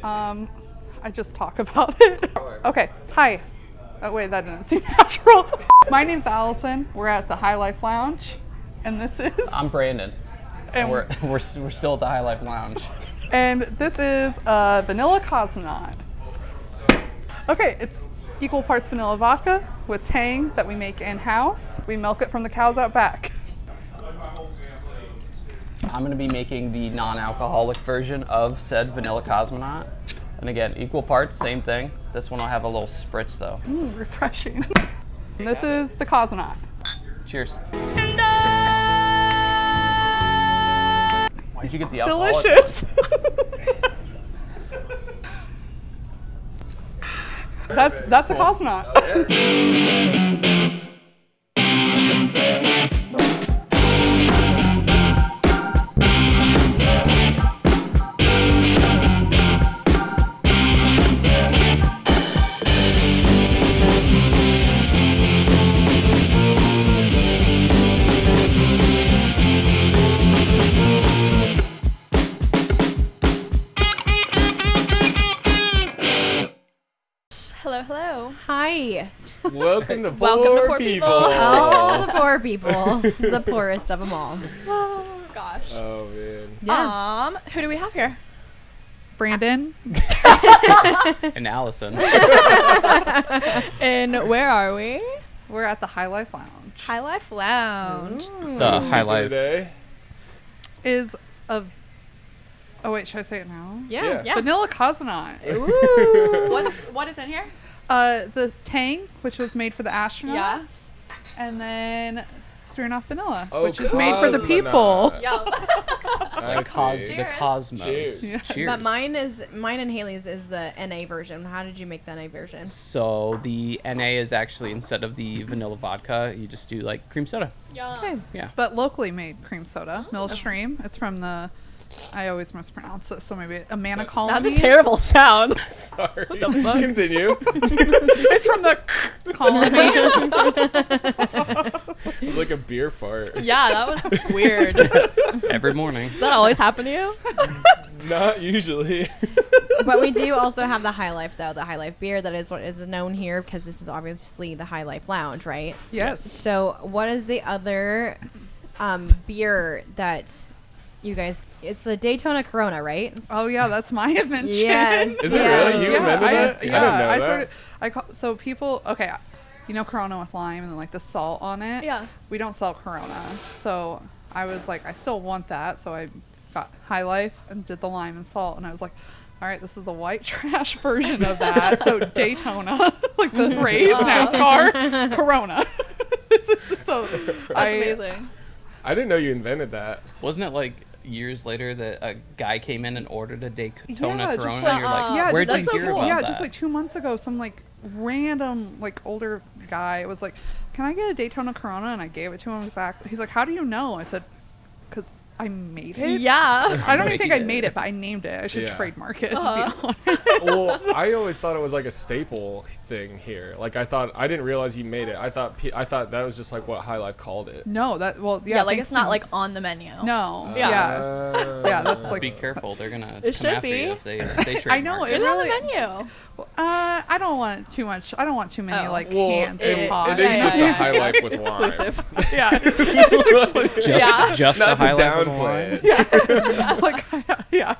I just talk about it. Okay, hi. Oh wait, that didn't seem natural. My name's Allison. We're at the High Life Lounge, and this is... I'm Brandon. And we're still at the High Life Lounge. And this is Vanilla Cosmonaut. Okay, it's equal parts vanilla vodka with Tang that we make in-house. We milk it from the cows out back. I'm going to be making the non-alcoholic version of said Vanilla Cosmonaut. And again, equal parts, same thing. This one will have a little spritz though. Refreshing. And this is the Cosmonaut. Cheers. Why'd you get the alcoholic? Delicious. That's the Cosmonaut. Hello. Hi. Welcome to Poor People. All the poor people. The poorest of them all. Oh, gosh. Oh, man. Yeah. Who do we have here? Brandon. And Allison. And where are we? We're at the High Life Lounge. High Life Lounge. The High Life. Today. Is a... Oh wait, should I say it now? Yeah. Vanilla Cosmonaut. Ooh. What is in here? The Tang, which was made for the astronauts. Yes. And then Smirnoff Vanilla, Oh, which is made for the Cosmonaut. people. Yeah. I see. The Cosmos. Cheers. Yeah. Cheers. But mine and Haley's is the NA version. How did you make the NA version? So the NA is actually, instead of the vanilla vodka, you just do like cream soda. Yeah. Okay. Yeah. But locally made cream soda, Millstream. It's from the... I always mispronounce it, so maybe a Mana Colony. That's a terrible sound. Sorry. Continue. It's from the colonies. It was like a beer fart. Yeah, that was weird. Does Every morning. that always happen to you? Not usually. But we do also have the High Life, though. The High Life beer that is what is known here because this is obviously the High Life Lounge, right? Yes. So what is the other beer that... You guys, it's the Daytona Corona, right? Oh yeah, that's my invention. Yes. Is it really? You invented that? I didn't know that. So people, okay, you know Corona with lime and then like the salt on it. Yeah. We don't sell Corona, so I was like, I still want that, so I got High Life and did the lime and salt, and I was like, all right, this is the white trash version of that. So Daytona, like the Rays NASCAR, Corona. That's amazing. I didn't know you invented that. Wasn't it like years later that a guy came in and ordered a Daytona Corona? just like, You're like, yeah, where'd just you like, hear about yeah, that? just like 2 months ago, some like random like older guy was like, "Can I get a Daytona Corona?" And I gave it to him exactly. He's like, "How do you know?" I said, "Because I made it." Yeah. I don't even think I Making made it, but I named it. I should Yeah. trademark it. To be honest. Well, I always thought it was like a staple thing here. Like I didn't realize you made it. I thought that was just like what High Life called it. No, that well, yeah, Yeah, like thanks it's not to- like on the menu. No, Yeah. yeah, that's like Be careful, they're gonna It come should after be. you if they trademark I know, Put it it on really- the menu. I don't want too much. I don't want too many Oh. like Well, cans it, of pot. it is Yeah, just yeah, a High yeah. Life with wine. Exclusive. Yeah, it's just exclusive. Just, Yeah. just Not a to High Life with downplay wine. it. Like, yeah.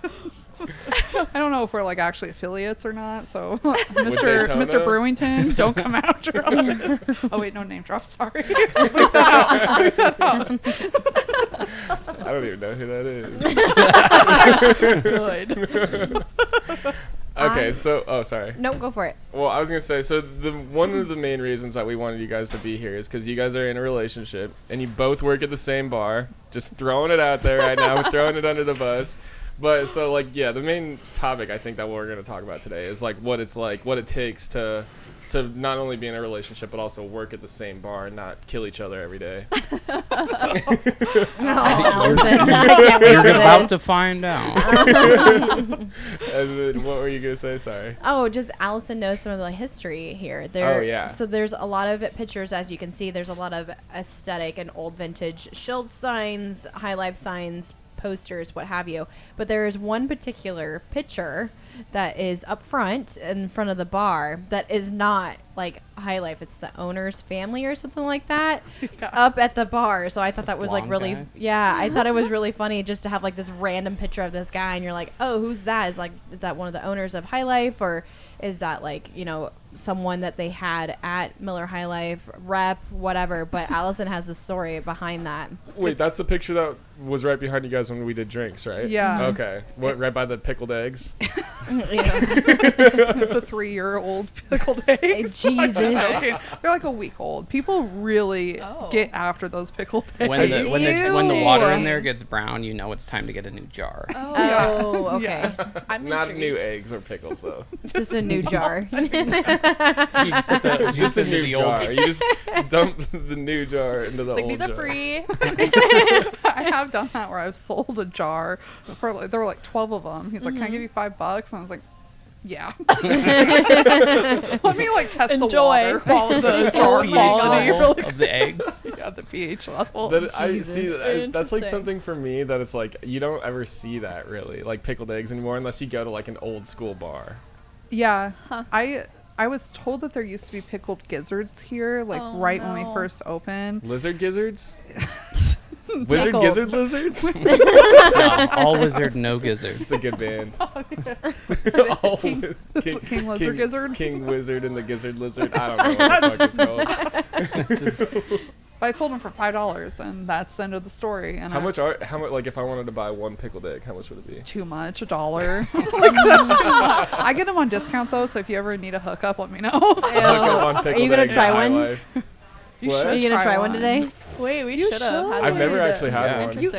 I don't know if we're like actually affiliates or not. So, Daytona? Mr. Brewington, don't come after us. Oh wait, no name drop. Sorry. Leave that out. Leave that out. I don't even know who that is. Good. Okay, so sorry. No, go for it. Well, I was gonna say, so one of the main reasons that we wanted you guys to be here is because you guys are in a relationship and you both work at the same bar. Just throwing it out there right now, we're throwing it under the bus. But so like, yeah, the main topic I think that we're gonna talk about today is like what it takes to not only be in a relationship but also work at the same bar and not kill each other every day. You're about to find out. And then what were you gonna say? Sorry. Oh, just Allison knows some of the history here. Oh, yeah. So there's a lot of pictures, as you can see. There's a lot of aesthetic and old vintage shield signs, high life signs, posters, what have you. But there is one particular picture that is up front in front of the bar that is not like High Life. It's the owner's family or something like that up at the bar. So I thought that was like Blonde really, guy? yeah, I thought it was really funny just to have like this random picture of this guy and you're like, oh, who's that? Is that one of the owners of High Life, or is that like, you know, someone that they had at Miller High Life rep, whatever. But Allison has the story behind that. Wait, that's the picture that was right behind you guys when we did drinks, right? Yeah. Okay. What? Right by the pickled eggs. You know. The 3-year-old pickled eggs. Jesus. They're like a week old. People really get after those pickled eggs. When the water in Ew. there gets brown, you know it's time to get a new jar. Oh, okay. Yeah. I'm Not intrigued. new eggs or pickles though. Just a new jar. You just put the Just a into new the jar. old. You just dump the new jar into the Like, old these are jar. free. I have done that where I've sold a jar for like, there were like 12 of them. He's like, "Can I give you $5?" And I was like, "Yeah." Let me like test the Enjoy. water quality, the jar pH quality, level really. of the eggs. Yeah, the pH level. That I see. Jesus. That's like Interesting. something for me that it's like you don't ever see that really like pickled eggs anymore unless you go to like an old school bar. Yeah, Huh. I was told that there used to be pickled gizzards here, like Oh, right when we no. first opened. Lizard gizzards. Wizard Pickled. gizzard lizards. No, all wizard, no gizzard. It's a good band. All King- wi- King Lizard Gizzard? King Wizard and the Gizzard Lizard. I don't know what the fuck it's called. But I sold them for $5, and that's the end of the story. And How much like if I wanted to buy one pickled egg, how much would it be? Too much, $1. Like, that's too much. I get them on discount though, so if you ever need a hookup, let me know. Look up on Are pickled you gonna eggs try at High one? Life. You What? should Are you gonna try one today? Wait, we You should have. should. I've never actually had Yeah. one. You,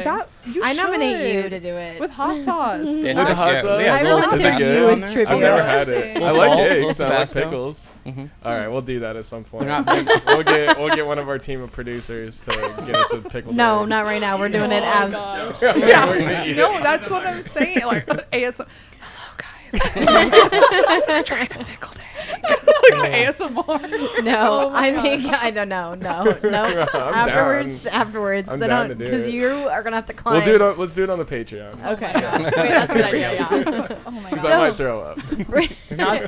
you I nominate you should. to do it. With hot sauce. Yeah, With the hot yeah, sauce? yeah, I little volunteered Tabasco you on as there. tribute. I've never had it. Little I salt, like little eggs. I like Tabasco. pickles. Mhm. All right, we'll do that at some point. They're not- we'll get one of our team of producers to get us a pickled No, egg. not right now. We're doing it Oh, as. gosh. We're Yeah. gonna eat No, it. that's what I'm saying. Like ASMR. Hello, guys. Trying to pickle egg. Like ASMR. No, Oh my I think I don't know. No. I'm Afterwards, I'm because I down don't. to do Because it. you are gonna have to climb. We'll do it. Let's do it on the Patreon. Okay. Wait, that's a good idea. Yeah. Oh my Because god. I might throw up.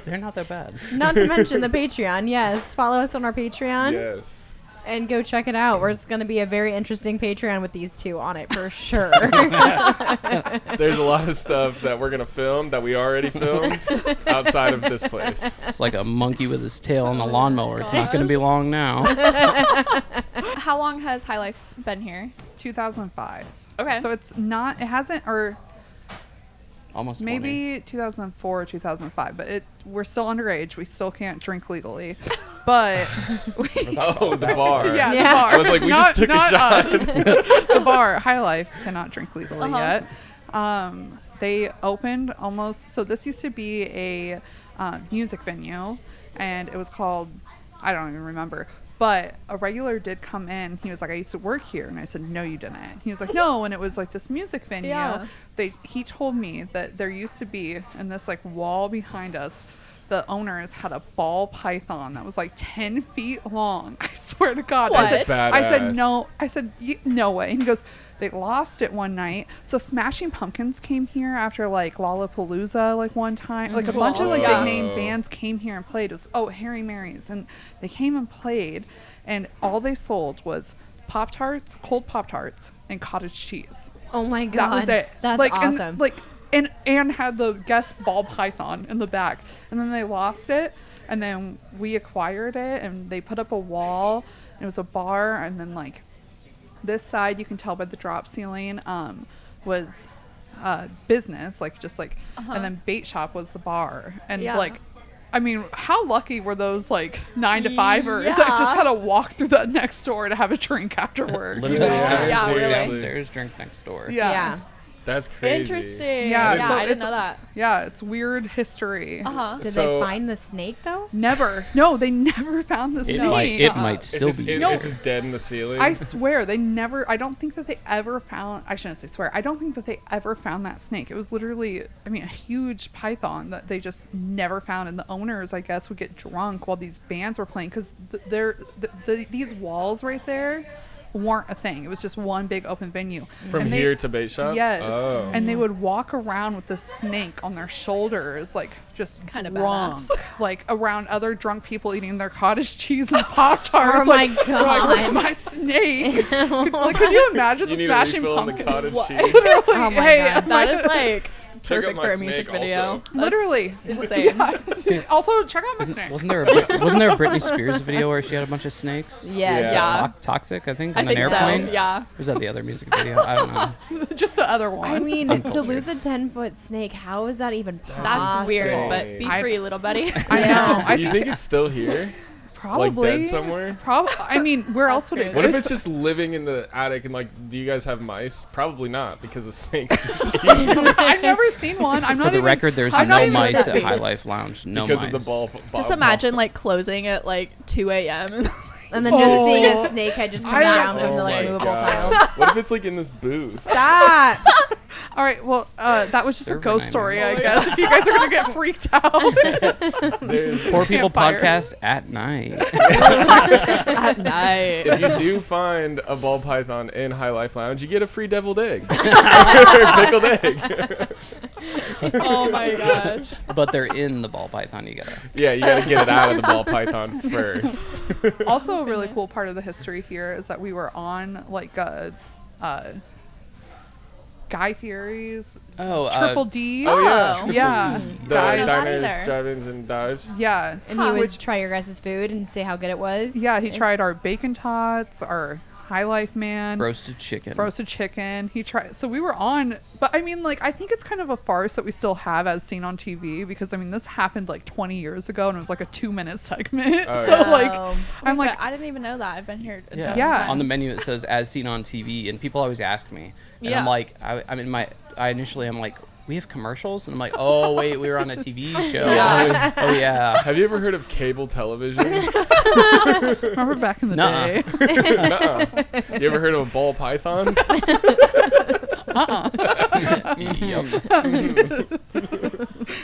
They're not that bad. Not to mention the Patreon. Yes, follow us on our Patreon Yes. and go check it out. It's going to be a very interesting Patreon with these two on it for sure. There's a lot of stuff that we're gonna film that we already filmed outside of this place. It's like a monkey with his tail on a lawnmower. It's not going to be long now. How long has High Life been here? 2005. Okay. So it's not. It hasn't, or Almost 20. maybe 2004 or 2005. But we're still underage. We still can't drink legally. But Oh, the bar. yeah, Yeah. the bar. I was like, we just took a not shot. us. The bar, High Life, cannot drink legally Uh-huh. yet. They opened almost. So this used to be a music venue, and it was called. I don't even remember. But a regular did come in. He was like, "I used to work here," and I said, "No, you didn't." He was like, "No," and it was like this music venue. Yeah. He told me that there used to be in this like wall behind us. The owners had a ball python that was like 10 feet long. I swear to God. I said, What? I said Badass. no. I said no way. And he goes, they lost it one night. So Smashing Pumpkins came here after like Lollapalooza like one time. Like a bunch of like Yeah. big name bands came here and played. It was, Harry Marys, and they came and played, and all they sold was Pop-Tarts, cold Pop-Tarts, and cottage cheese. Oh my god. That was it. That's like, awesome. And had the guest ball python in the back, and then they lost it, and then we acquired it, and they put up a wall. And it was a bar, and then like this side, you can tell by the drop ceiling, was business, like just like, and then bait shop was the bar, and Yeah. like. I mean, how lucky were those like 9 to 5ers that Yeah. just had to walk through that next door to have a drink after work? You Limited know? stores. Yeah, really. Downstairs, drink next door. Yeah. That's crazy. Interesting. Yeah, Yeah, so I didn't it's- know that. Yeah, it's weird history. Uh huh. Did So- they find the snake though? Never. No, they never found the It snake. might It's still just, be. No. it's just dead in the ceiling. I swear they never. I don't think that they ever found. I shouldn't say swear. I don't think that they ever found that snake. It was literally, I mean, a huge python that they just never found. And the owners, I guess, would get drunk while these bands were playing because these walls right there weren't a thing. It was just one big open venue. From And here to bait shop? Yes. Oh. And they would walk around with the snake on their shoulders, like just Kinda drunk, badass. like around other drunk people eating their cottage cheese and Pop Tarts. Oh my like, God. Like, my snake. Like, could you imagine You the need a Smashing refill on the Pumpkins? cottage cheese. Like, Oh my hey, God. That is like Check out perfect my for a music snake video. also. That's literally. insane. Yeah. Also, check out my snake. Wasn't there a Britney Spears video where she had a bunch of snakes? Yes. Yeah. Toxic, I think, I on think an airplane. so. Yeah. Or was that the other music video? I don't know. Just the other one. I mean, Uncultured. to lose a 10-foot snake, how is that even possible? That's weird, insane. but be I- free, little buddy. I know. I Do you think it's still here? probably Like dead somewhere? I mean, where else would it? What if it's just living in the attic and like, do you guys have mice? Probably not, because the snakes just I've never seen one. I'm For not the even, record, there's I'm not no even mice at kidding. High Life Lounge. No because mice. of the ball. Just imagine like closing at like 2 a.m. and And then just seeing Oh. a snakehead just come I- down Oh from the like my movable God. tile. What if it's like in this booth? Stop! All right, well, that was just a Server ghost nightmare. story, Oh I my guess. If you guys are gonna get freaked out, There's, Poor People Campfire. podcast at night. at night. if you do find a ball python in High Life Lounge, you get a free deviled egg. Pickled egg. Oh my gosh. But they're in the ball python. You gotta. Yeah, you gotta get it out of the ball python first. also a really cool part of the history here is that we were on like Guy Fieri's Oh, Triple D. Oh yeah. Oh. Yeah, The guys. That diners, either. drive-ins, and dives. Yeah, And he would try your guys' food and say how good it was. yeah. He tried our bacon tots, our High Life Man. roasted chicken. Roasted chicken. He tried. So we were on, but I mean, like, I think it's kind of a farce that we still have as seen on TV because I mean, this happened like 20 years ago and it was like a 2-minute segment. Oh, so yeah. like, Oh. I'm like, I didn't even know that. I've been here. A Yeah. dozen Yeah. On the times. menu it says as seen on TV, and people always ask me, and Yeah. I'm like, I'm like, we have commercials, and I'm like, oh wait, we were on a TV show. Yeah. Oh yeah. Have you ever heard of cable television? remember back in the Nuh-uh. day? Nuh-uh. You ever heard of a ball python? Yep.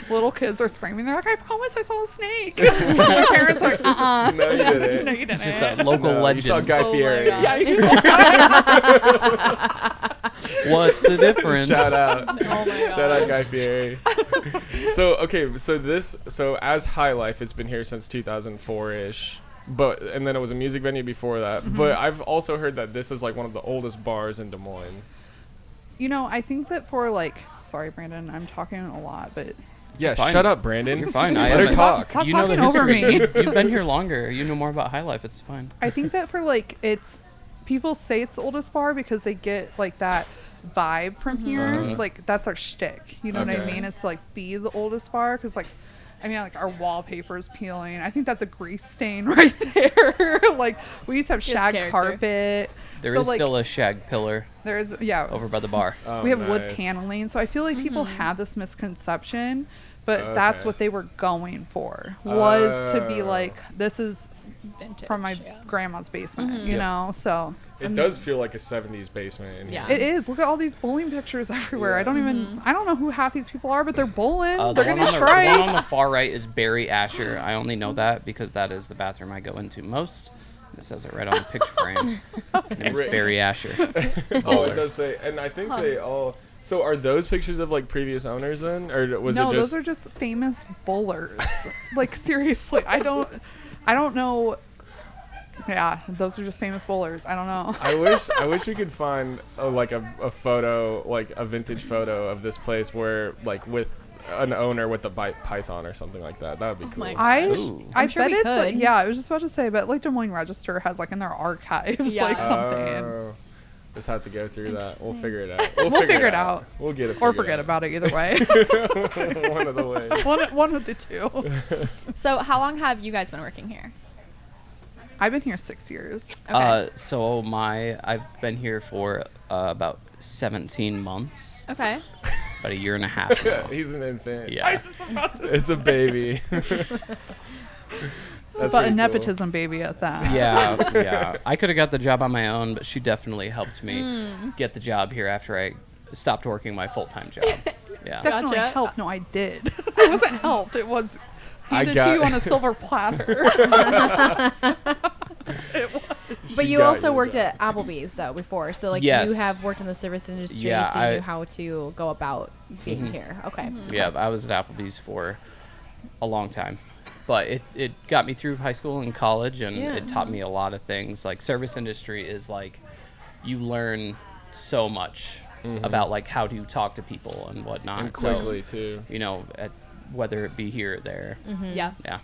Little kids are screaming. They're like, I promise I saw a snake. My parents are like, No, you didn't. No, you didn't. It's just a local No, legend. you saw Guy Oh my Fieri. God. Yeah, you saw What's the difference? Shout out. Oh my Shout out god. Guy Fieri. So as High Life, it's been here since 2004-ish. And then it was a music venue before that. Mm-hmm. But I've also heard that this is like one of the oldest bars in Des Moines. You know, I think that for like, sorry, Brandon, I'm talking a lot, but Yeah, Fine. shut up, Brandon. You're fine. Let her haven't- talk. Stop You know the talking over history. me. You've been here longer. You know more about High Life. It's fine. I think that for like, people say it's the oldest bar because they get like that vibe from here. Uh-huh. Like, that's our shtick. You know what I Okay. mean? It's to like be the oldest bar because like, I mean, like our wallpaper's peeling. I think that's a grease stain right there. Like, we used to have Gives shag character. carpet. There So, is like, still a shag pillar there is, yeah. over by the bar. Oh, We have wood nice. paneling, so I feel like people have this misconception, but that's Okay. what they were going for, was to be Oh. like, this is Vintage, from my yeah. grandma's basement, you Yep. know. So It does feel like a 70s basement in Yeah. here. it is. Look at all these bowling pictures everywhere. Yeah. I don't even. I don't know who half these people are, but they're bowling. The They're one getting on the one on the stripes. far right is Barry Asher. I only know that because that is the bathroom I go into most. It says it right on the picture frame. His name's Right. Barry Asher. Oh, Bowler. it does say. And I think they all. So are those pictures of like previous owners then, or was No, it just? those are just famous bowlers. Like seriously, I don't know. Yeah, those are just famous bowlers. I don't know. I wish we could find a photo, like a vintage photo of this place where like with an owner with a python or something like that. That would be cool. my God. Ooh. I I'm sure bet we it's like, could. yeah. I was just about to say, but like Des Moines Register has like in their archives Yeah. like something, Oh, just have to go through that. We'll Interesting. figure it out. We'll figure it out. We'll get it. or figured forget out. about it. Either way, One of the ways. one of the two. So how long have you guys been working here? I've been here 6 years. Okay. So I've been here for about 17 months, Okay. about a year and a half now. He's an infant. I Yeah. was just about to, It's a baby. That's but a pretty cool. nepotism baby at that. Yeah. I could have got the job on my own, but she definitely helped me Hmm. get the job here after I stopped working my full-time job. Yeah. Definitely Gotcha. helped. No, I did. It wasn't helped. It was handed got- to you on a silver platter. It was. But She you got also your worked job. at Applebee's though before, so like Yes. you have worked in the service industry, Yeah, so you I- knew how to go about being here. Okay. Yeah, I was at Applebee's for a long time. But it got me through high school and college, and Yeah. it taught me a lot of things. Like, service industry is like, you learn so much about like how to talk to people and whatnot. And quickly too. You know, whether it be here or there. Yeah. Yeah.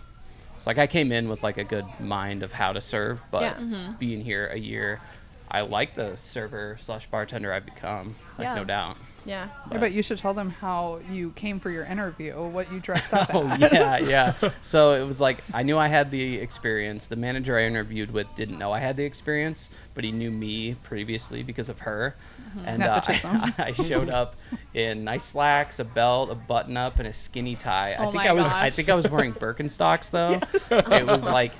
So like I came in with like a good mind of how to serve, but Yeah. being here a year, I like the server / bartender I've become. Like, Yeah. no doubt. Yeah. Yeah, but you should tell them how you came for your interview, what you dressed up Oh as. yeah. So it was like I knew I had the experience. The manager I interviewed with didn't know I had the experience, but he knew me previously because of her. And Nepotism. I showed up in nice slacks, a belt, a button up, and a skinny tie. Oh I think my I was gosh. wearing Birkenstocks though. It was like,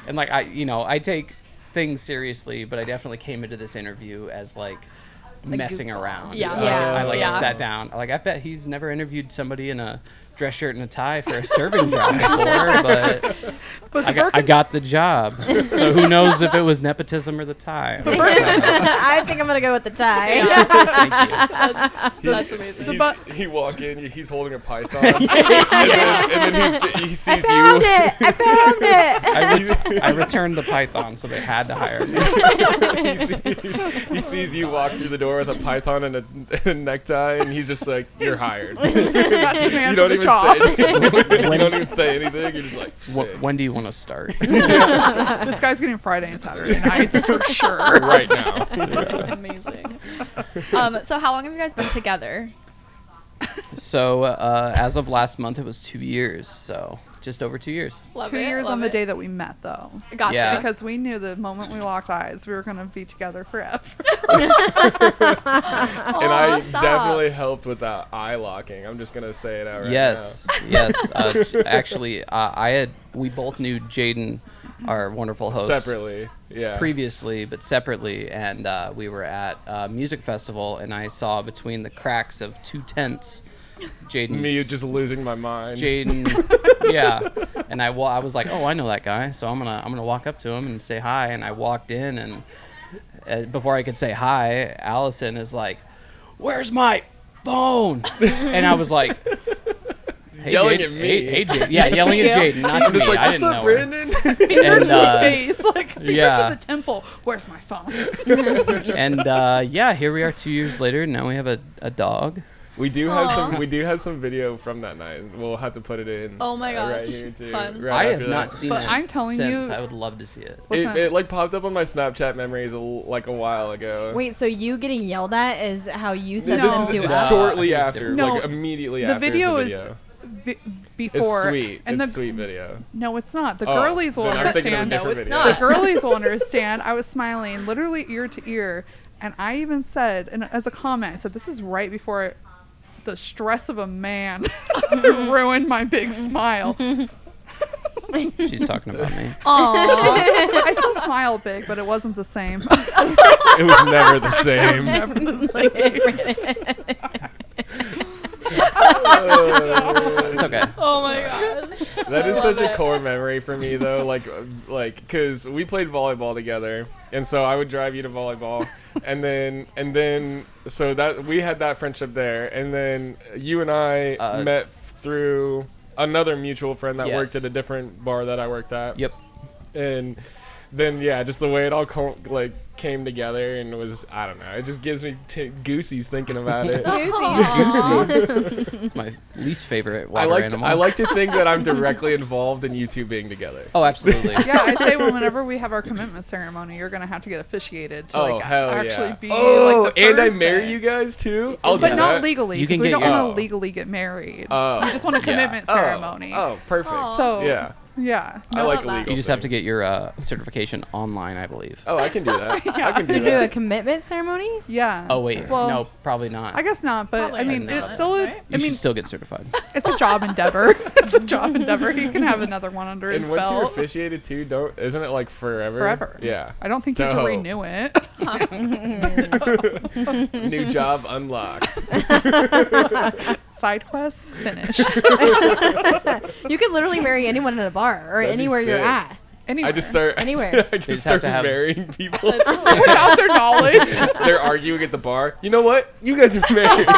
and like I take things seriously, but I definitely came into this interview as like messing goofball. around. Yeah. Yeah. I sat down. Like I bet he's never interviewed somebody in a dress shirt and a tie for a serving job before, but But I got the job. So who knows if it was nepotism or the tie? I think I'm gonna go with the tie. Thank you. That's amazing. He walk in, he's holding a python, and then he sees Found you. it! I found it! I returned the python, so they had to hire me. He sees you walk through the door with a python and a necktie, and he's just like, "You're hired." That's the man You for don't the even job. say anything. You don't even say anything. You're just like, "Sick." When do you want to start? This guy's getting Friday and Saturday nights for sure. right now. Amazing. So how long have you guys been together? So as of last month, it was 2 years. So just over 2 years. Love 2 it, years love on the it. day that we met, though. Gotcha. Yeah. Because we knew the moment we locked eyes, we were going to be together forever. And I stop. definitely helped with that eye locking. I'm just gonna say it out right Yes. Actually, we both knew Jaydn, our wonderful now. host, Separately, yeah. previously, but separately, and we were at a music festival, and I saw between the cracks of two tents, Jaydn's Me just losing my mind. Jaydn, yeah, and I was like, oh, I know that guy, so I'm gonna walk up to him and say hi, and I walked in, and before I could say hi, Allison is like, "Where's my phone?" And I was like, hey, Yelling Jaydn, at me. Hey, Jaydn. Yeah, yelling at Jaydn, not to I'm just me. like, I "What's didn't up, know her. Brandon?" Fingers And, to the face, like fingers yeah. to the temple. Where's my phone? And yeah, here we are 2 years later. Now we have a dog. We do have some video from that night. We'll have to put it in. Oh my right gosh. here too. Fun. Right I after have that. not seen But it I'm telling since. you- I would love to see it. Listen, It like popped up on my Snapchat memories like a while ago. Wait, so you getting yelled at is how you sent No. this This to is us? shortly I think it's after, different. No, like immediately the after. video is is the video. before. It's sweet. And It's the, sweet video. No, it's not. The Oh, girlies will then I'm thinking of a understand. different No, it's video. not. The girlies will understand. I was smiling literally ear to ear, and I even said, and as a comment, I said, "This is right before the stress of a man ruined my big smile." She's talking about me. Aww. I still smile big, but it wasn't the same. It was never the same. Never the same. It's okay. Oh my gosh. That is love such a it. core memory for me though, like because we played volleyball together, and so I would drive you to volleyball, and then so that we had that friendship there, and then you and I met through another mutual friend that worked Yes. at a different bar that I worked at. Yep. And then just the way it all came together, and it was, I don't know, it just gives me goosies thinking about it. It's my least favorite I water animal. like to think that I'm directly involved in you two being together. Oh, absolutely. Yeah, I say whenever we have our commitment ceremony, you're gonna have to get officiated to Oh, hell actually yeah. be Oh, like the and I person. marry you guys too? I'll But do not that. legally, You because can we get don't your- want Oh. to legally get married. Oh. We just want a commitment Oh. ceremony. Oh, perfect. Aw. So Yeah. yeah, I no, like love that. illegal You just have to things. get your certification online, I believe. Oh, I can do that. Yeah. I can do To do a that. commitment ceremony? yeah. Oh wait, Well, no, probably not. I guess not, but Probably I mean, not. it's still. Right? I you mean, should still get certified. it's a job endeavor. It's a job endeavor. He can have another one under his And once you're belt. officiated too, isn't it like forever? Forever. Yeah. I don't think you can No. renew it. New job unlocked. Side quest finished. You could literally marry anyone in a bar or That'd be anywhere you're sick. at. Anywhere. I just start Anywhere. I just just have start to have- marrying people. Without their knowledge. They're arguing at the bar. You know what? You guys are married.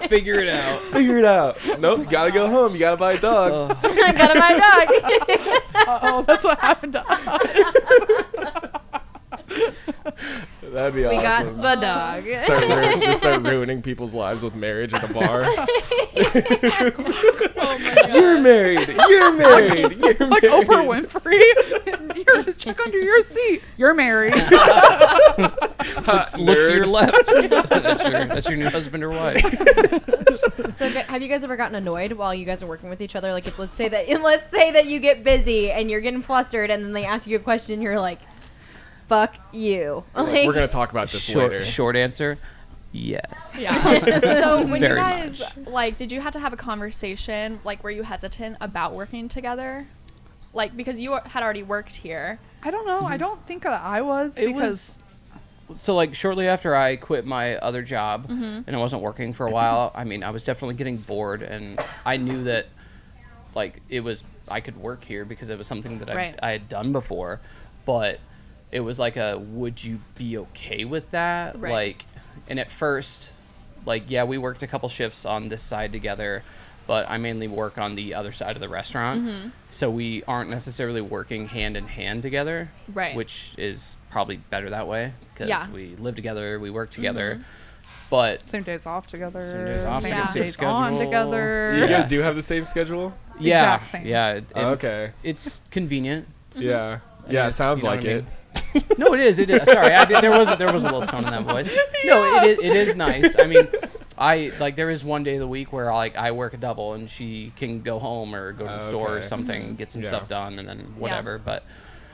Figure it out. Figure it out. Nope. You gotta go home. You gotta buy a dog. Ugh. I got my dog. Oh, that's what happened to us. That'd be We got awesome. the dog. Just start ruining people's lives with marriage at the bar. Oh my god. You're married. You're married. You're Like married. Oprah Winfrey. You're check under your seat. You're married. Ha, Look to nerd. your left. that's your new husband or wife. So have you guys ever gotten annoyed while you guys are working with each other? Like, if let's say that you get busy and you're getting flustered, and then they ask you a question, you're like, "Fuck you." Like, We're gonna talk about this later. Short answer, yes. Yeah. So when you Very guys much. like, did you have to have a conversation? Like, were you hesitant about working together? Like, because you had already worked here. I don't know. I don't think that I was It because So like shortly after I quit my other job and I wasn't working for a while, I mean, I was definitely getting bored, and I knew that like I could work here because it was something that Right. I had done before, but it was like would you be okay with that? Right. Like, and at first, like, yeah, we worked a couple shifts on this side together, but I mainly work on the other side of the restaurant. So we aren't necessarily working hand in hand together, Right. which is probably better that way because Yeah. we live together, we work together. But same days off together. Same days off together, same days on schedule. together. You guys do have the same schedule? yeah, Exact same. yeah, Okay. it's convenient. Yeah. I Yeah, mean, it sounds you know like what I it. mean? No, it is. It is. Sorry, there was a little tone in that voice. No, it is nice. I mean, there is one day of the week where I work a double and she can go home or go to the store or Okay. something, get some Yeah. stuff done, and then whatever. But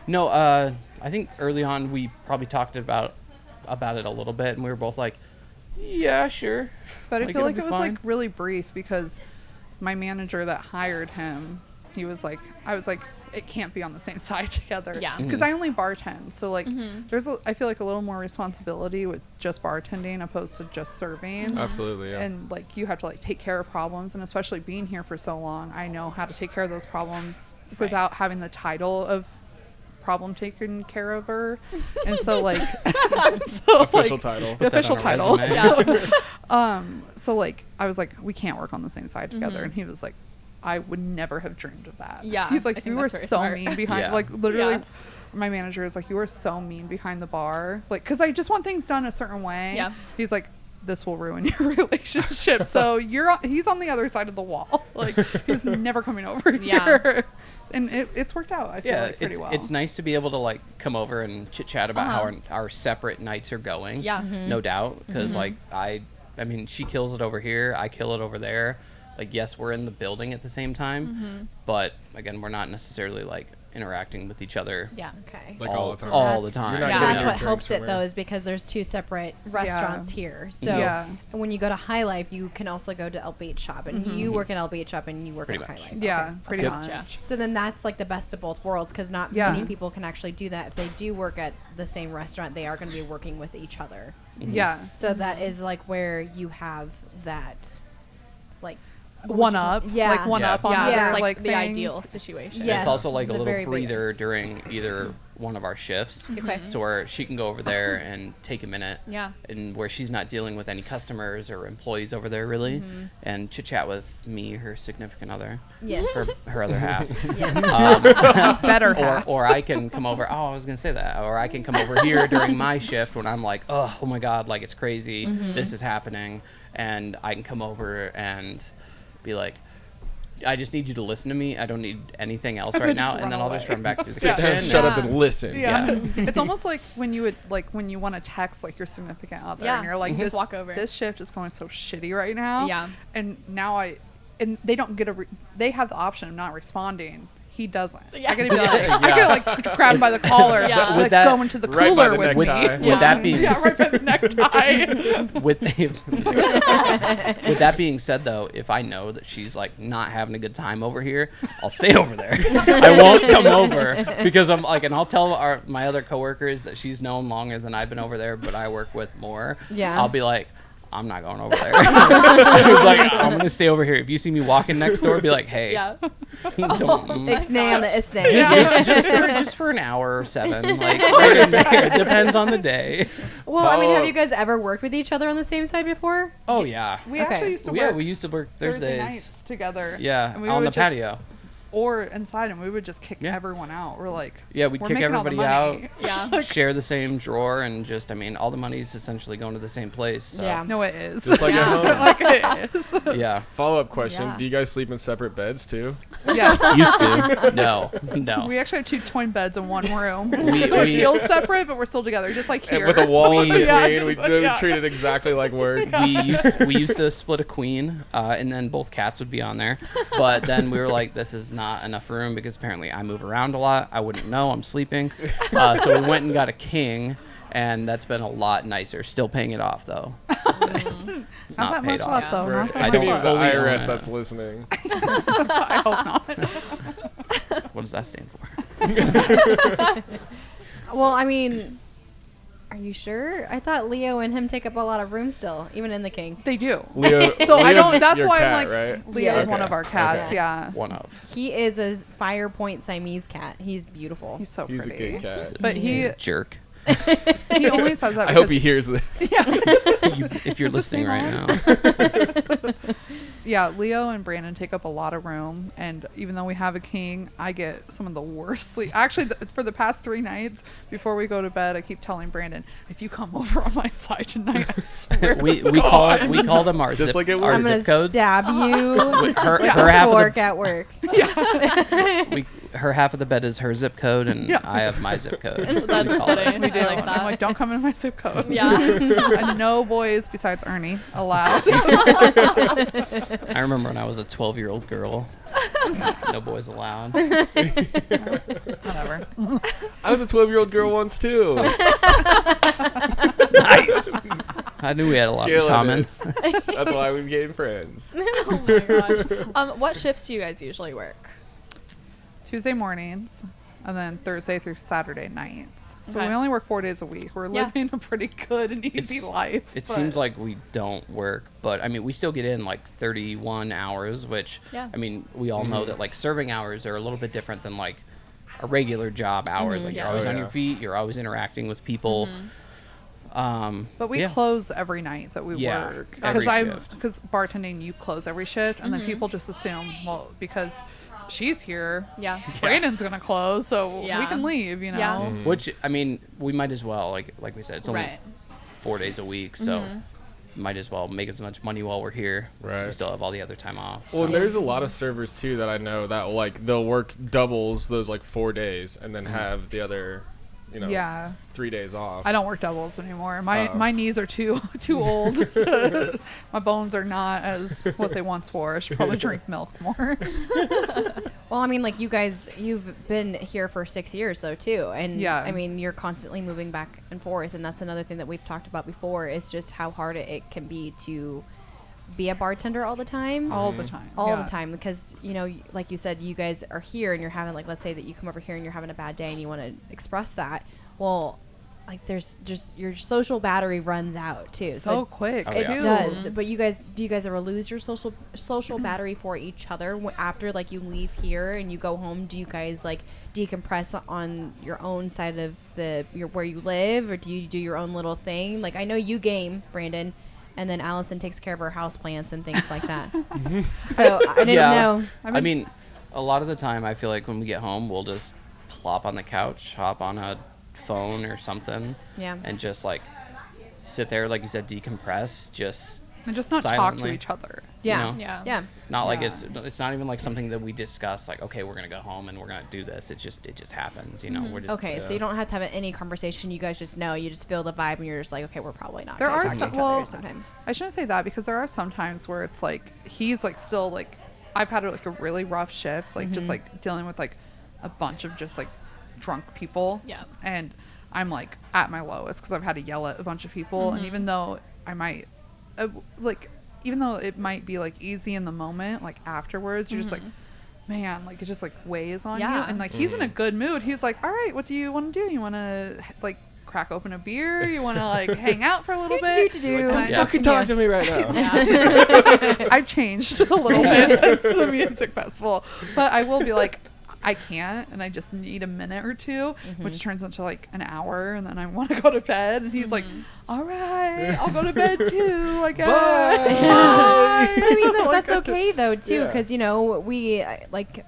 no, I think early on we probably talked about it a little bit, and we were both like, yeah, sure. But I Like, feel it'll like be it was fine. like really brief because my manager that hired him, he was like, I was like, it can't be on the same side together. Yeah. Because I only bartend, so like, Mm-hmm. I feel like a little more responsibility with just bartending opposed to just serving. Absolutely, yeah. And like you have to like take care of problems, and especially being here for so long, I know how to take care of those problems without having the title of problem taken care of her. And so like, Official title. the Put that official on a title. resume. Yeah. So like I was like, we can't work on the same side together, and he was like, I would never have dreamed of that. Yeah, He's I like, think you were that's very so smart. mean behind, Yeah. like literally. Yeah. My manager is like, you were so mean behind the bar, like, because I just want things done a certain way. Yeah. He's like, this will ruin your relationship. So he's on the other side of the wall. Like he's never coming over Yeah. here. And it's worked out. I feel Yeah, like pretty well. it's nice to be able to like come over and chit chat about how Uh-huh. our separate nights are going. Yeah. No doubt, because like I mean, she kills it over here, I kill it over there. Like, yes, we're in the building at the same time, but again, we're not necessarily like interacting with each other Yeah. Okay. Like all the time. all the That's- time. You're not Yeah. getting That's your what drinks helps from it though, her. is because there's two separate restaurants here. So Yeah. when you go to High Life, you can also go to LBH Shop, and you work at LBH Shop, and you work Pretty at much. High Life. yeah, Okay. pretty Yep. much. Yeah. So then that's like the best of both worlds, because not Yeah. many people can actually do that. If they do work at the same restaurant, they are going to be working with each other. Yeah. So that is like where you have that, like, One up. Yeah. Like one Yeah. up on Yeah. other, It's like, like the things. ideal situation. Yes. It's also like a the little very big- breather during either one of our shifts. Okay. So where she can go over there and take a minute. Yeah. And where she's not dealing with any customers or employees over there really, and chit chat with me, her significant other, Yes. her other half. Yes. Better Or, half. or I can come over. Oh, I was gonna say that. Or I can come over here during my shift when I'm like, oh my god, like it's crazy. This is happening, and I can come over and be like, I just need you to listen to me. I don't need anything else And right then now. just And then run I'll just away. run back to the Sit kitchen. down, shut up, Yeah. and listen. Yeah. It's almost like when you would when you want to text like your significant other, Yeah. and you're like, Just this walk over. This shift is going so shitty right now. Yeah. And now and they don't get they have the option of not responding. He doesn't. Yeah. I gotta be like, Yeah. I gotta like grab him by the collar, Yeah. like With that- go into the Right by cooler the with necktie. me. With that being yeah, right by the necktie. with with that being said, though, if I know that she's like not having a good time over here, I'll stay over there. I won't come over because I'm like, and I'll tell my other coworkers that she's known longer than I've been over there, but I work with more. Yeah. I'll be like, I'm not going over there. I was like, I'm gonna stay over here. If you see me walking next door, be like, hey, Yeah. don't. Ixnay on the Ixnay. just for an hour or 7, like right in there. It depends on the day. Well, I mean, have you guys ever worked with each other on the same side before? Oh yeah, We Okay. actually used to yeah. work We used to work Thursday Thursdays. nights together. Yeah, and we on would the just- patio. Or inside, and we would just kick Yeah. everyone out. We're like, Yeah, we'd we're kick making all the everybody out. money. Yeah. Share the same drawer, and just, I mean, all the money's essentially going to the same place. So. Yeah. No, it is. Just like at home. like it is. Yeah. Follow-up question: Yeah. do you guys sleep in separate beds too? Yes. Used to. No. We actually have 2 twin beds in one room. We- so we- it feels separate, but we're still together, just like And here. with a wall in We- between, Yeah, we just- treat it exactly like work. We used to split a queen, and then both cats would be on there. But then we were like, this is not enough room because apparently I move around a lot. I wouldn't know. I'm sleeping. So we went and got a king, and that's been a lot nicer. Still paying it off though. Just saying. It's Not not that paid much off. left, though. For Not that I much don't any of left. the fully own IRS it. that's listening. I hope not. What does that stand for? Well, I mean, are you sure? I thought Leo and him take up a lot of room still, even in the king. They do. Leo, So I Leo's don't. That's your why cat, I'm like, right? Leo is Yeah. one of our cats. Okay. Yeah. One of. He is a Fire Point Siamese cat. He's beautiful. He's so He's a pretty. good cat. But he Jerk. he only says that. I hope because- he hears this. If you're Is this listening thing right on? now. Yeah, Leo and Brandon take up a lot of room, and even though we have a king, I get some of the worst sleep. Actually, for the past 3 nights before we go to bed, I keep telling Brandon, if you come over on my side tonight, I swear we to call them our Just zip, like it our was. I'm gonna zip codes. stab you With her, with her a half of fork the at work. her half of the bed is her zip code, and Yeah. I have my zip code. That's We call funny. it. We do. I like And that. I'm like, don't come in my zip code. Yeah. And no boys besides Ernie allowed. I remember when I was a 12-year-old girl. No boys allowed. Whatever. I was a 12-year-old girl once too. Nice. I knew we had a lot in Killing common. it. That's why we became friends. Oh my gosh. What shifts do you guys usually work? Tuesday mornings, and then Thursday through Saturday nights. So Okay. we only work 4 days a week. We're Yeah. living a pretty good and easy It's- life. It but- seems like we don't work, but I mean, we still get in like 31 hours, which, Yeah. I mean, we all know that like serving hours are a little bit different than like a regular job hours. Like Yeah. you're always Oh, on yeah. your feet, you're always interacting with people. But we yeah. close every night that we Yeah, work every because shift. because bartending you close every shift, and then people just assume, well, because she's here, Yeah. Brandon's gonna close, so we Yeah. can leave. You know. Yeah. Mm-hmm. Which, I mean, we might as well, like we said, it's only Right. 4 days a week, so might as well make as much money while we're here. We Right. still have all the other time off. Well, so. and there's a lot of servers too that I know that like they'll work doubles those like 4 days and then have the other, Yeah. 3 days off. I don't work doubles anymore. My Oh. my knees are too old. My bones are not as what they once were. I should probably drink milk more. Well, I mean, like you guys, you've been here for 6 years though too, and Yeah. I mean, you're constantly moving back and forth, and that's another thing that we've talked about before is just how hard it can be to be a bartender all the time. All the time. All Yeah. the time, because like you said, you guys are here and you're having, like, let's say that you come over here and you're having a bad day and you want to express that. Well, like there's just your social battery runs out too. So quick. Oh, it yeah. too. does. But do you guys ever lose your social battery for each other after like you leave here and you go home? Do you guys like decompress on your own side of where you live, or do you do your own little thing? Like I know you game, Brandon, and then Allison takes care of her house plants and things like that. So I didn't know. I mean, a lot of the time, I feel like when we get home, we'll just plop on the couch, hop on a phone or something, Yeah. and just like sit there, like you said, decompress, just And just not talk to silently. each other. Yeah. know? Yeah. Yeah. not like Yeah. it's not even like something that we discuss, like, okay, we're gonna go home and we're gonna do this. It just happens, you know. We're just Okay, so you don't have to have any conversation. You guys just know. You just feel the vibe, and you're just like, okay, we're probably not. There gonna are talk to some. each other Well, sometime. I shouldn't say that because there are some times where it's like he's like still like I've had like a really rough shift, like just like dealing with like a bunch of just like drunk people. Yeah. And I'm like at my lowest because I've had to yell at a bunch of people, and even though I might like even though it might be like easy in the moment, like afterwards you're just like, man, like it just like weighs on you. Yeah. And like he's in a good mood. He's like, all right, what do you want to do? You want to like crack open a beer? You want to like hang out for a little bit? Do-do-do-do. And Yeah. Fucking talk to me right now. I've changed a little bit since the music festival, but I will be like, I can't, and I just need a minute or two, which turns into like an hour, and then I want to go to bed. And he's like, "All right, I'll go to bed too, I guess." Bye. Bye. I mean, Like, that's okay though too, Yeah. because we like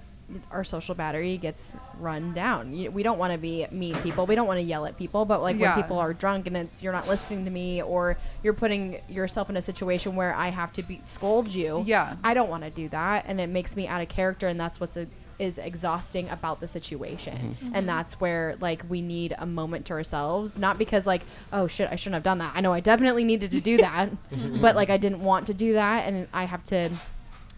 our social battery gets run down. We don't want to be mean people. We don't want to yell at people. But like Yeah. when people are drunk and you're not listening to me, or you're putting yourself in a situation where I have to scold you. Yeah. I don't want to do that, and it makes me out of character, and that's what's is exhausting about the situation. And that's where like we need a moment to ourselves, not because like, oh shit, I shouldn't have done that. I know I definitely needed to do that, but like I didn't want to do that, and I have to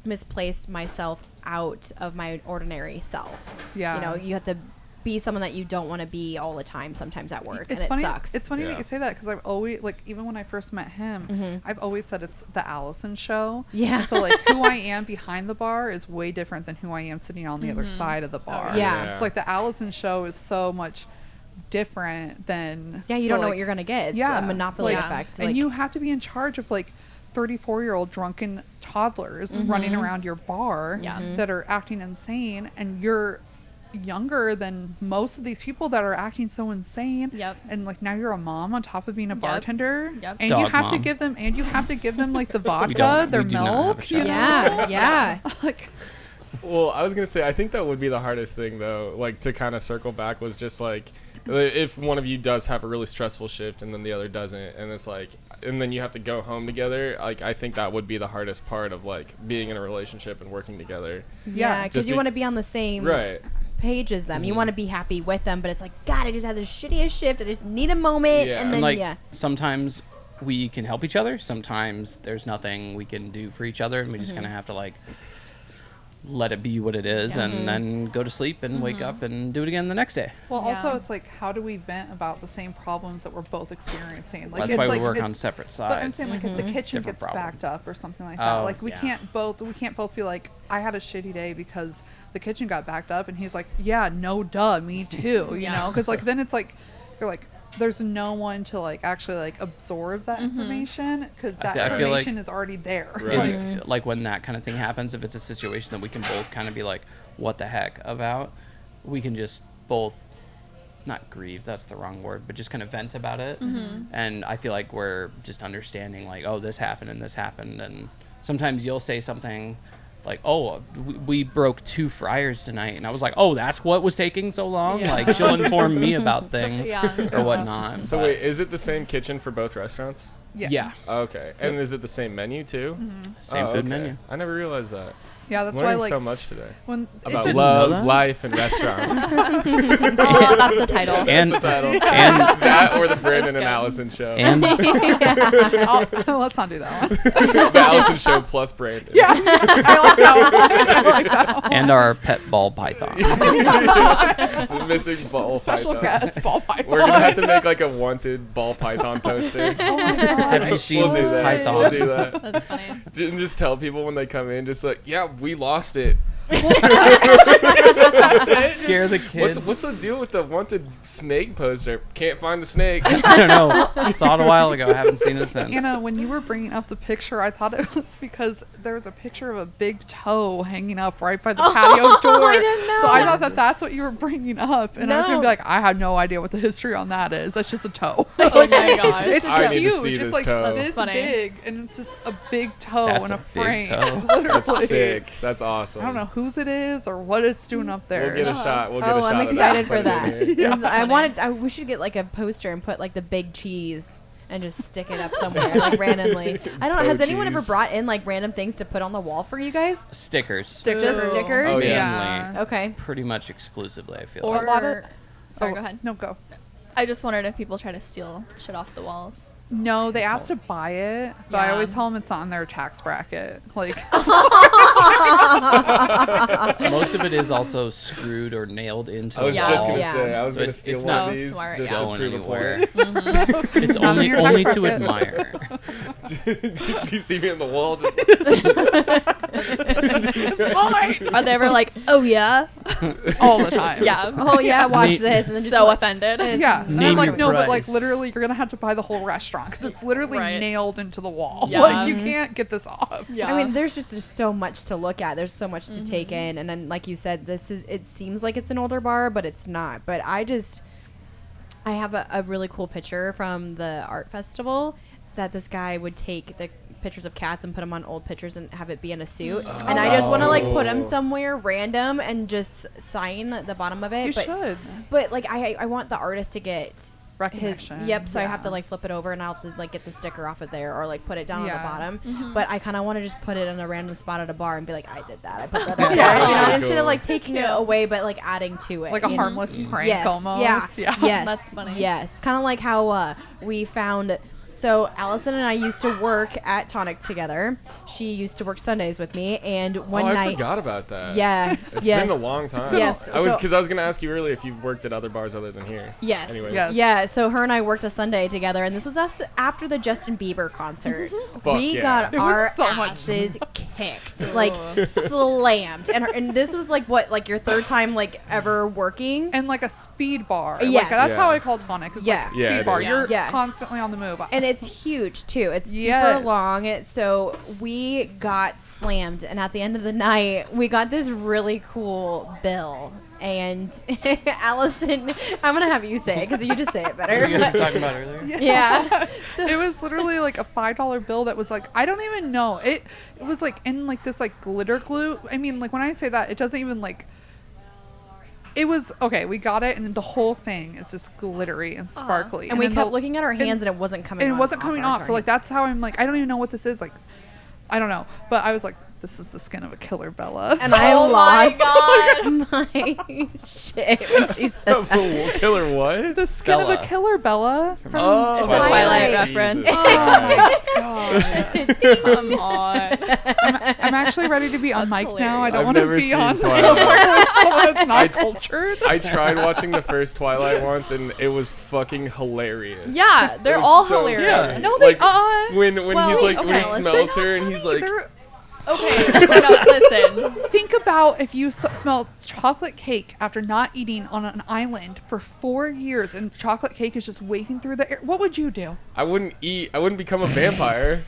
misplace myself out of my ordinary self. Yeah. You know, you have to be someone that you don't want to be all the time sometimes at work, and it funny, sucks. It's funny Yeah. that you say that, because I've always, like, even when I first met him, I've always said it's the Allison show. Yeah. And so like who I am behind the bar is way different than who I am sitting on the other side of the bar. Yeah. So like the Allison show is so much different than yeah, you so, don't know like, what you're gonna get. It's yeah, a monopoly like, effect. and like, you have to be in charge of like 34-year-old drunken toddlers running around your bar Yeah. that are acting insane, and you're younger than most of these people that are acting so insane. Yep. And like now you're a mom on top of being a bartender. Yep. And Dog you have to mom. give them like the We vodka, don't- their we do not have a milk. You chef. know? yeah. Like Well, I was gonna say, I think that would be the hardest thing, though. Like to kind of circle back was just like, if one of you does have a really stressful shift and then the other doesn't, and it's like, and then you have to go home together. Like I think that would be the hardest part of like being in a relationship and working together. Yeah, because Just you be- want to be on the same Right. page as them. You want to be happy with them, but it's like, God, I just had the shittiest shift. I just need a moment, Yeah. and then And like yeah. sometimes we can help each other. Sometimes there's nothing we can do for each other, and we just kind of have to like let it be what it is, and then go to sleep and wake up and do it again the next day. well also Yeah. it's like, how do we vent about the same problems that we're both experiencing? Like That's it's why like, we work on it's- separate But I'm sides. saying like if the kitchen Different gets backed problems. up or something like that, Oh, like we yeah. can't both be like, I had a shitty day because the kitchen got backed up, and he's like, yeah, no duh, me too, you Yeah. know? Because like then it's like you're like, there's no one to like actually like absorb that information, because that I feel like- information is already there. Right. Like when that kind of thing happens, if it's a situation that we can both kind of be like, what the heck about, we can just both not grieve, that's the wrong word, but just kind of vent about it. And I feel like we're just understanding like, oh, this happened and this happened. And sometimes you'll say something like, oh, we broke 2 fryers tonight, and I was like, oh, that's what was taking so long. Yeah. Like she'll inform me about things Yeah. or whatnot. So but wait, is it the same kitchen for both restaurants? yeah, Okay. And is it the same menu too? same Oh, food okay. menu. I never realized that. Yeah, that's Learning why like so much today when about it's a, know love, that? life, and restaurants. Oh, that's the title. And That's the title. and That or the Brandon That's and good. Allison show. and let's not do that one. The Allison show plus Brandon. Yeah, I like that one. I like that one. and our pet ball python. The missing ball Special python. guest ball python. We're gonna have to make like a wanted ball python poster. Oh my God. Have you seen We'll do this that. python? We'll do that. That's funny. And just tell people when they come in, just like, yeah, we lost it. Scare the kids. What's the deal with the wanted snake poster? Can't find the snake. I don't know. Saw it a while ago. Haven't seen it since. Anna, when you were bringing up the picture, I thought it was because there was a picture of a big toe hanging up right by the patio door. I didn't know. So I thought that that's what you were bringing up, and I was gonna be No. like, I have no idea what the history on that is. That's just a toe. Oh my gosh. It's I need to huge. see It's this like toe. this That's funny. big, and it's just a big toe That's in a a big frame. toe. Literally. That's sick. That's awesome. I don't know whose it is or what it's doing up there. We'll get a shot. We'll get a Oh, shot I'm of excited that. for Put it that. in here. Yeah. We should get like a poster and put like the big cheese and just stick it up somewhere like randomly. I don't know. Toe Has anyone ever cheese. brought in like random things to put on the wall for you guys? Stickers. Just stickers? Oh, Mainly. yeah. Okay. Pretty much exclusively, I feel Or, like. A lot of- sorry, Oh, go ahead. No, go. I just wondered if people try to steal shit off the walls. No, they That's asked to buy it, but I Yeah. always tell them it's not in their tax bracket. Like, Most of it is also screwed or nailed into I was the Yeah. just wall. gonna Yeah. say, I was So gonna it's steal not one of these smart, just yeah. to Going prove a anywhere. point. It's Not in only your tax only to bracket. admire. Did you see me on the wall? Just It's mine. Are they ever like, oh yeah? All the time. Yeah. Oh yeah, watch Neat. this, and then just So watch- offended. Yeah, and Name I'm like, your no, but like price. literally, you're gonna have to buy the whole restaurant because it's literally Right. nailed into the wall. Yeah. Like you can't get this off. Yeah. I mean, there's just so much to look at. There's so much to take in, and then like you said, it seems like it's an older bar, but it's not. But I have a really cool picture from the art festival that this guy would take the pictures of cats and put them on old pictures and have it be in a suit. And I just want to like put him somewhere random and just sign the bottom of it. You but, should. But like I want the artist to get his Recognition. so I have to Yeah. like flip it over and I'll have to like get the sticker off of there or like put it down Yeah. on the bottom. But I kind of want to just put it in a random spot at a bar and be like, I did that. I put that up there. Yeah. You know, That's instead cool. of like taking it away, but like adding to it. Like a you know? harmless prank Yes. almost. Yeah. Yeah. Yes. That's funny. Yes. Kind of like how we found. So Allison and I used to work at Tonic together. She used to work Sundays with me, and one I night. forgot about that. Yeah. It's yes. been a long time. Yes. I was so- because I was gonna ask you earlier if you've worked at other bars other than here. Yes. Anyways. Yes. Yeah. So her and I worked a Sunday together, and this was us after the Justin Bieber concert. Fuck We yeah. got It was our so much- asses kicked, like slammed, and this was like your third time like ever working. And like a speed bar. Yes. Like that's Yeah. how I call Tonic. It's Yes. like a speed Yeah, it bar. is. You're Yes. constantly on the move. And it's huge too. It's super Yes. long. So we got slammed, and at the end of the night, we got this really cool bill. And Allison, I'm gonna have you say it because you just say it better. You guys were talking about earlier. Yeah. So It was literally like a $5 bill that was like, I don't even know. It was like in like this like glitter glue. I mean, like when I say that, it doesn't even like. It was okay. We got it, and the whole thing is just glittery and sparkly. and we then kept the- looking at our hands, and it wasn't coming. and it on wasn't coming our off. So like hands. that's how I'm like, I don't even know what this is. Like, I don't know. But I was like, this is the skin of a killer Bella. And I Oh my lost God. my shit when she said that. Killer what? the skin of Bella. a killer Bella. From Oh, It's a Twilight. Twilight Jesus reference. Christ. God. Come on. I'm actually ready to be on That's mic now. I don't I've want to never be seen on Twilight. somewhere with someone that's not cultured. I tried watching the first Twilight once, and it was fucking hilarious. Yeah, they're It was all so hilarious. funny. No, they Like, are. when Well, he's like when okay. he They're smells her and he's like, They're- Okay, no, listen. think about if you smell chocolate cake after not eating on an island for 4 years and chocolate cake is just wafting through the air. What would you do? I wouldn't eat. I wouldn't become a vampire.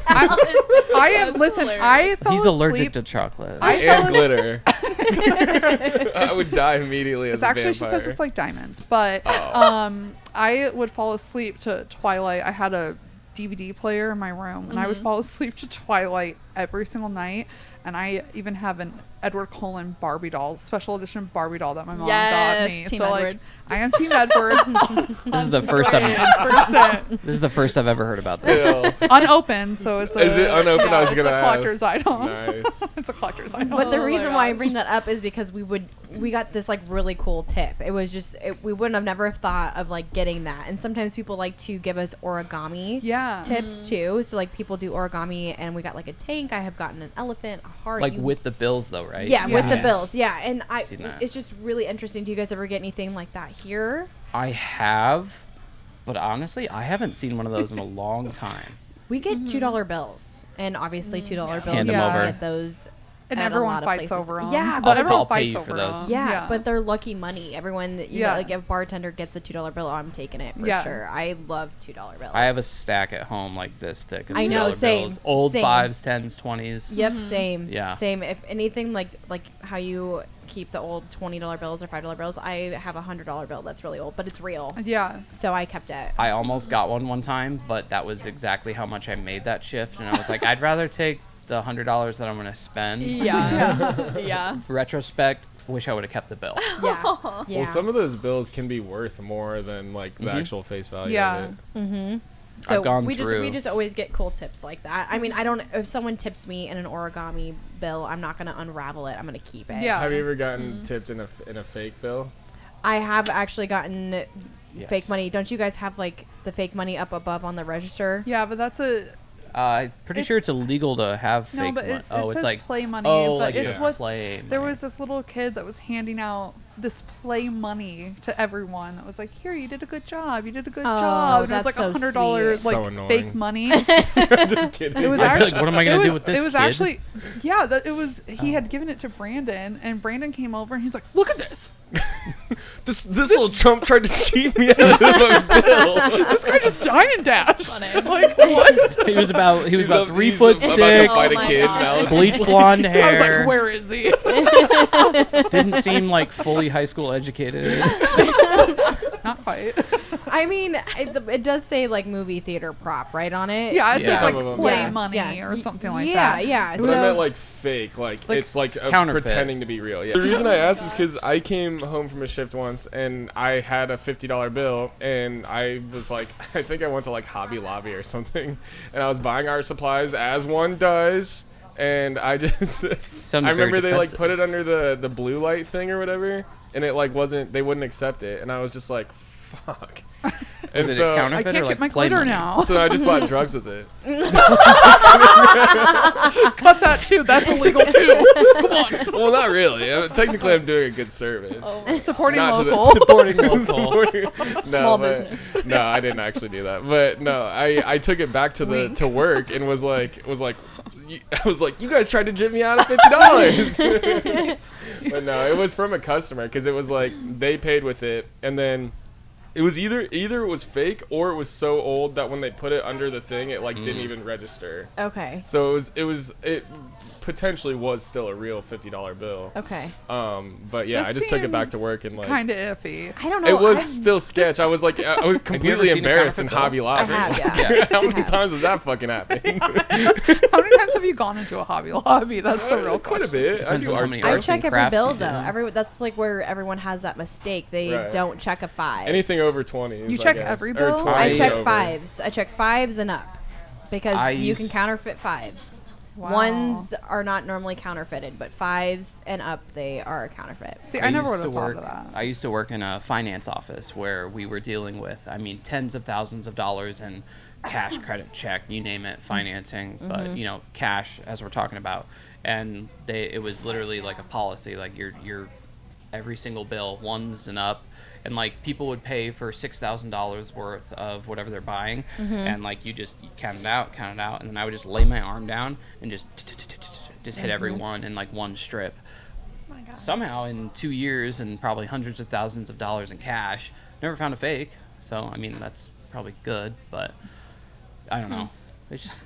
I am. That's Listen, hilarious. I fell He's asleep. allergic to chocolate. I fell And glitter. I would die immediately as It's a actually vampire. she says it's like diamonds, but Oh. I would fall asleep to Twilight. I had a DVD player in my room, and I would fall asleep to Twilight every single night. And I even have an Edward Cullen Barbie doll, special edition Barbie doll that my mom got me. Yes, Team so Edward. like, I am Team Edward. This is the first I've 100%. this is the first I've ever heard about this. Still. Unopened, so it's a. Is it unopened? I was it's gonna a collector's ask. item. Nice. It's a collector's item. But the Oh my reason why I gosh. bring that up is because we got this like really cool tip. It was just we wouldn't have never thought of like getting that. And sometimes people like to give us origami Yeah. tips too. So like people do origami, and we got like a tank. I have gotten an elephant, a heart. Like with the bills though, right? yeah, with the Yeah. bills. Yeah, and Seen that. it's just really interesting. Do you guys ever get anything like that here? I have, but honestly, I haven't seen one of those in a long time. We get $2 bills, and obviously $2 bills. Hand them you over. Get those. And at a everyone lot of fights places. over them. Yeah, but I'll everyone pay fights you for over those. them. Yeah, but they're lucky money. Everyone, you know, like if a bartender gets a $2 bill, I'm taking it for Yeah. sure. I love $2 bills. I have a stack at home like this thick of I $2 know, same, bills. Old same. 5s, 10s, 20s. Yep, same. Yeah. Same. If anything, like how you keep the old $20 bills or $5 bills, I have a $100 bill that's really old, but it's real. Yeah. So I kept it. I almost got one time, but that was exactly how much I made that shift, and I was like, I'd rather take the $100 that I'm going to spend. Yeah. Yeah. Retrospect, wish I would have kept the bill. Yeah. Yeah. Well, some of those bills can be worth more than like the Mhm. actual face value Yeah. of it. Mm-hmm. So I've gone we through. just always get cool tips like that. I mean, I don't. If someone tips me in an origami bill, I'm not gonna unravel it. I'm gonna keep it. Yeah. Have you ever gotten tipped in a fake bill? I have actually gotten Yes. fake money. Don't you guys have like the fake money up above on the register? Yeah, but that's a. I'm pretty sure It's- it's illegal to have No, fake but money. it Oh, says it's like play money, oh, but like it's yeah. what play. there money. was this little kid that was handing out this play money to everyone that was like, here, you did a good job, you did a good Oh, job. And it was that's like so $100 sweet. So like annoying. fake money. Just kidding. It was I'd be actually like, what am I gonna do with this It was kid? actually he had given it to Brandon, and Brandon came over and he's like, look at this. this little chump tried to cheat me out of my bill. This guy just died and dashed. Funny. Like, what? He was about He's 3 he's foot about to 6, fight Oh a my kid. God. Now it's bleached blonde I was hair. like, where is he? Didn't seem like fully high school educated. Not quite. I mean, it does say like movie theater prop right on it. Yeah, it Yeah. says like Some of them. play Yeah, money yeah. or something like yeah, that. yeah. But I So meant like fake, like it's like Counterfeit. pretending to be real. Yeah. The reason I asked is because I came home from a shift once and I had a $50 bill and I was like, I think I went to like Hobby Lobby or something, and I was buying art supplies as one does, and I just Sounded I remember very they like defensive. put it under the blue light thing or whatever, and it like wasn't, they wouldn't accept it, and I was just like, fuck. And Was it so counterfeit I or can't like get my play glitter money? now. so I just bought drugs with it. Cut that too. That's illegal too. Come on. Well, not really. Technically, I'm doing a good service. Supporting Not to the- local. Supporting local. No, Small but- business. No, I didn't actually do that. But no, I took it back to Wink. to work and was like, I was like, you guys tried to jip me out of $50. But no, it was from a customer because it was like they paid with it, and then it was either it was fake or it was so old that when they put it under the thing, it like didn't even register. okay, So it potentially was still a real $50 bill. okay. But yeah, This I just took it back to seems work and like. kind of iffy. I don't know. It was I've- still sketch. I was like, I was you ever completely seen a embarrassed in counterfeit bill? Hobby I Lobby. have, yeah. How many I have. times has that fucking happened? How many times have you gone into a Hobby Lobby? That's the real Quite a question. bit. Depends I do on how art many stuff. I arts check and every crafts bill you though. do. That's like where everyone has that mistake. They Right. don't check a 5. Anything over 20. You check every bill? I check over. 5s. I check 5s and up because I you can used- counterfeit 5s. Wow. Ones are not normally counterfeited, but 5s and up they are counterfeit. See, I never would used have to thought work- of that. I used to work in a finance office where we were dealing with, tens of thousands of dollars in cash, credit, check, you name it, financing, but cash as we're talking about. And it was literally like a policy, like your every single bill, ones and up. And like people would pay for $6,000 worth of whatever they're buying, and like you count it out, and then I would just lay my arm down and just hit every one in like one strip. Oh my God. Somehow in 2 years and probably hundreds of thousands of dollars in cash, never found a fake. So that's probably good, but I don't know. It's just